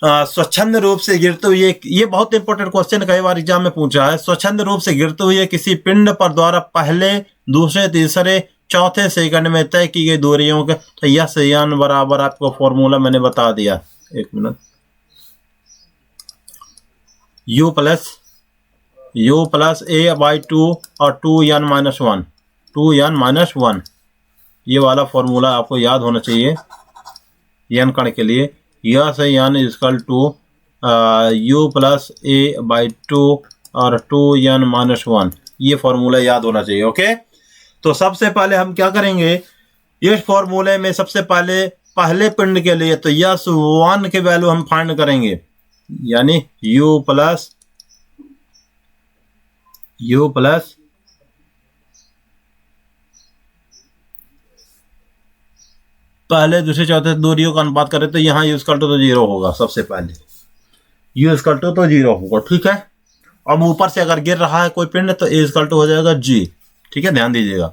स्वच्छंद रूप से गिरते हुए, ये बहुत इंपॉर्टेंट क्वेश्चन कई बार एग्जाम में पूछा है। स्वच्छंद रूप से गिरते हुए किसी पिंड पर द्वारा पहले, दूसरे, तीसरे, चौथे सेकंड में तय की गई दूरियों के, तो यस यान बराबर, आपको फॉर्मूला मैंने बता दिया, एक मिनट, u प्लस a/2 और 2n-1, 2n-1, ये वाला फॉर्मूला आपको याद होना चाहिए n कण के लिए। यह से n equal to u plus a/2 और 2n-1, ये फॉर्मूला याद होना चाहिए। ओके, तो सबसे पहले हम क्या करेंगे, इस फॉर्मूले में सबसे पहले पिंड के लिए तो यस 1 के वैल्यू हम फाइंड करेंगे, यानी u प्लस पहले, दूसरे, चौथे दूरियों का अनुपात करें तो यहाँ u इक्वल टू तो 0 होगा। सबसे पहले u इक्वल टू तो 0 होगा, ठीक है। अब ऊपर से अगर गिर रहा है कोई पिंड तो a इक्वल टू हो जाएगा g, ठीक है, ध्यान दीजिएगा।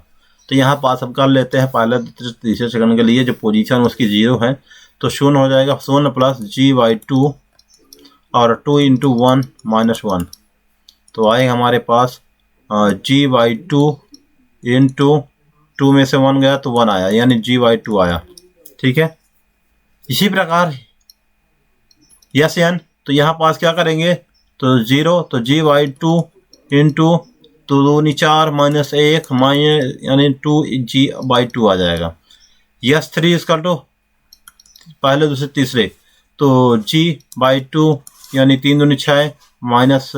तो यहाँ पास हम कर लेते हैं पहले, तीसरे सेकंड के लिए जो पोजीशन उसकी 0 है, तो 0 हो जाएगा, 0 प्लस g/2 और 2 × 1-1, तो आएगा हमारे पास g/2 × 2 में से 1 गया तो 1 आया, यानी g/2 आया, ठीक है। इसी प्रकार यस n, तो यहाँ पास क्या करेंगे, तो 0, तो g/2 इंटू 2 दूनी 4 माइनस 1 यानी 2g/2 आ जाएगा। यस 3 इक्वल टू पहले, दूसरे, तीसरे, तो g/2 यानी 3 दूनी 6 माइनस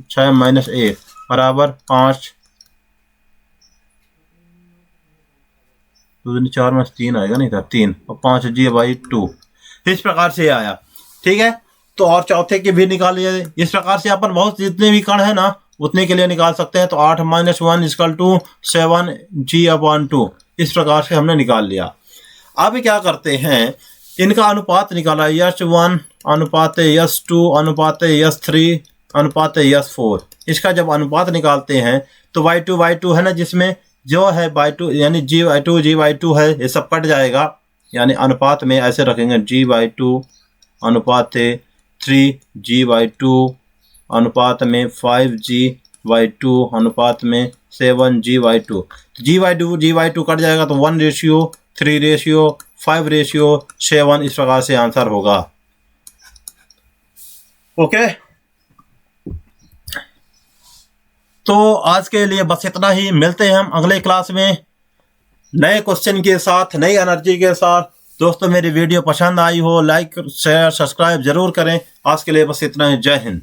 6 माइनस 1 बराबर 5, 2 4 में 3 आएगा, नहीं था 3, और 5g/2, इस प्रकार से आया, ठीक है। तो और चौथे के भी निकाल लिया। इस प्रकार से अपन बहुत जितने भी कण है ना उतने के लिए निकाल सकते हैं। तो 8-1 इक्वल टू 7g/2, इस प्रकार से हमने निकाल लिया। अब क्या करते हैं, इनका अनुपात निकाला, s1 अनुपात s2 अनुपात s3 अनुपात s4। इसका जब अनुपात निकालते हैं तो y2 है ना, जिसमें जो है y2 यानी g/2 है, ये सब कट जाएगा, यानी अनुपात में ऐसे रखेंगे g/2 अनुपात 3g/2 अनुपात में 5g/2 अनुपात में 7g/2। g/2 कट जाएगा तो 1:3:5:7, इस प्रकार से आंसर होगा। ओके, तो आज के लिए बस इतना ही। मिलते हैं हम अगले क्लास में नए क्वेश्चन के साथ, नई एनर्जी के साथ। दोस्तों, मेरी वीडियो पसंद आई हो लाइक शेयर सब्सक्राइब जरूर करें। आज के लिए बस इतना ही। जय हिंद।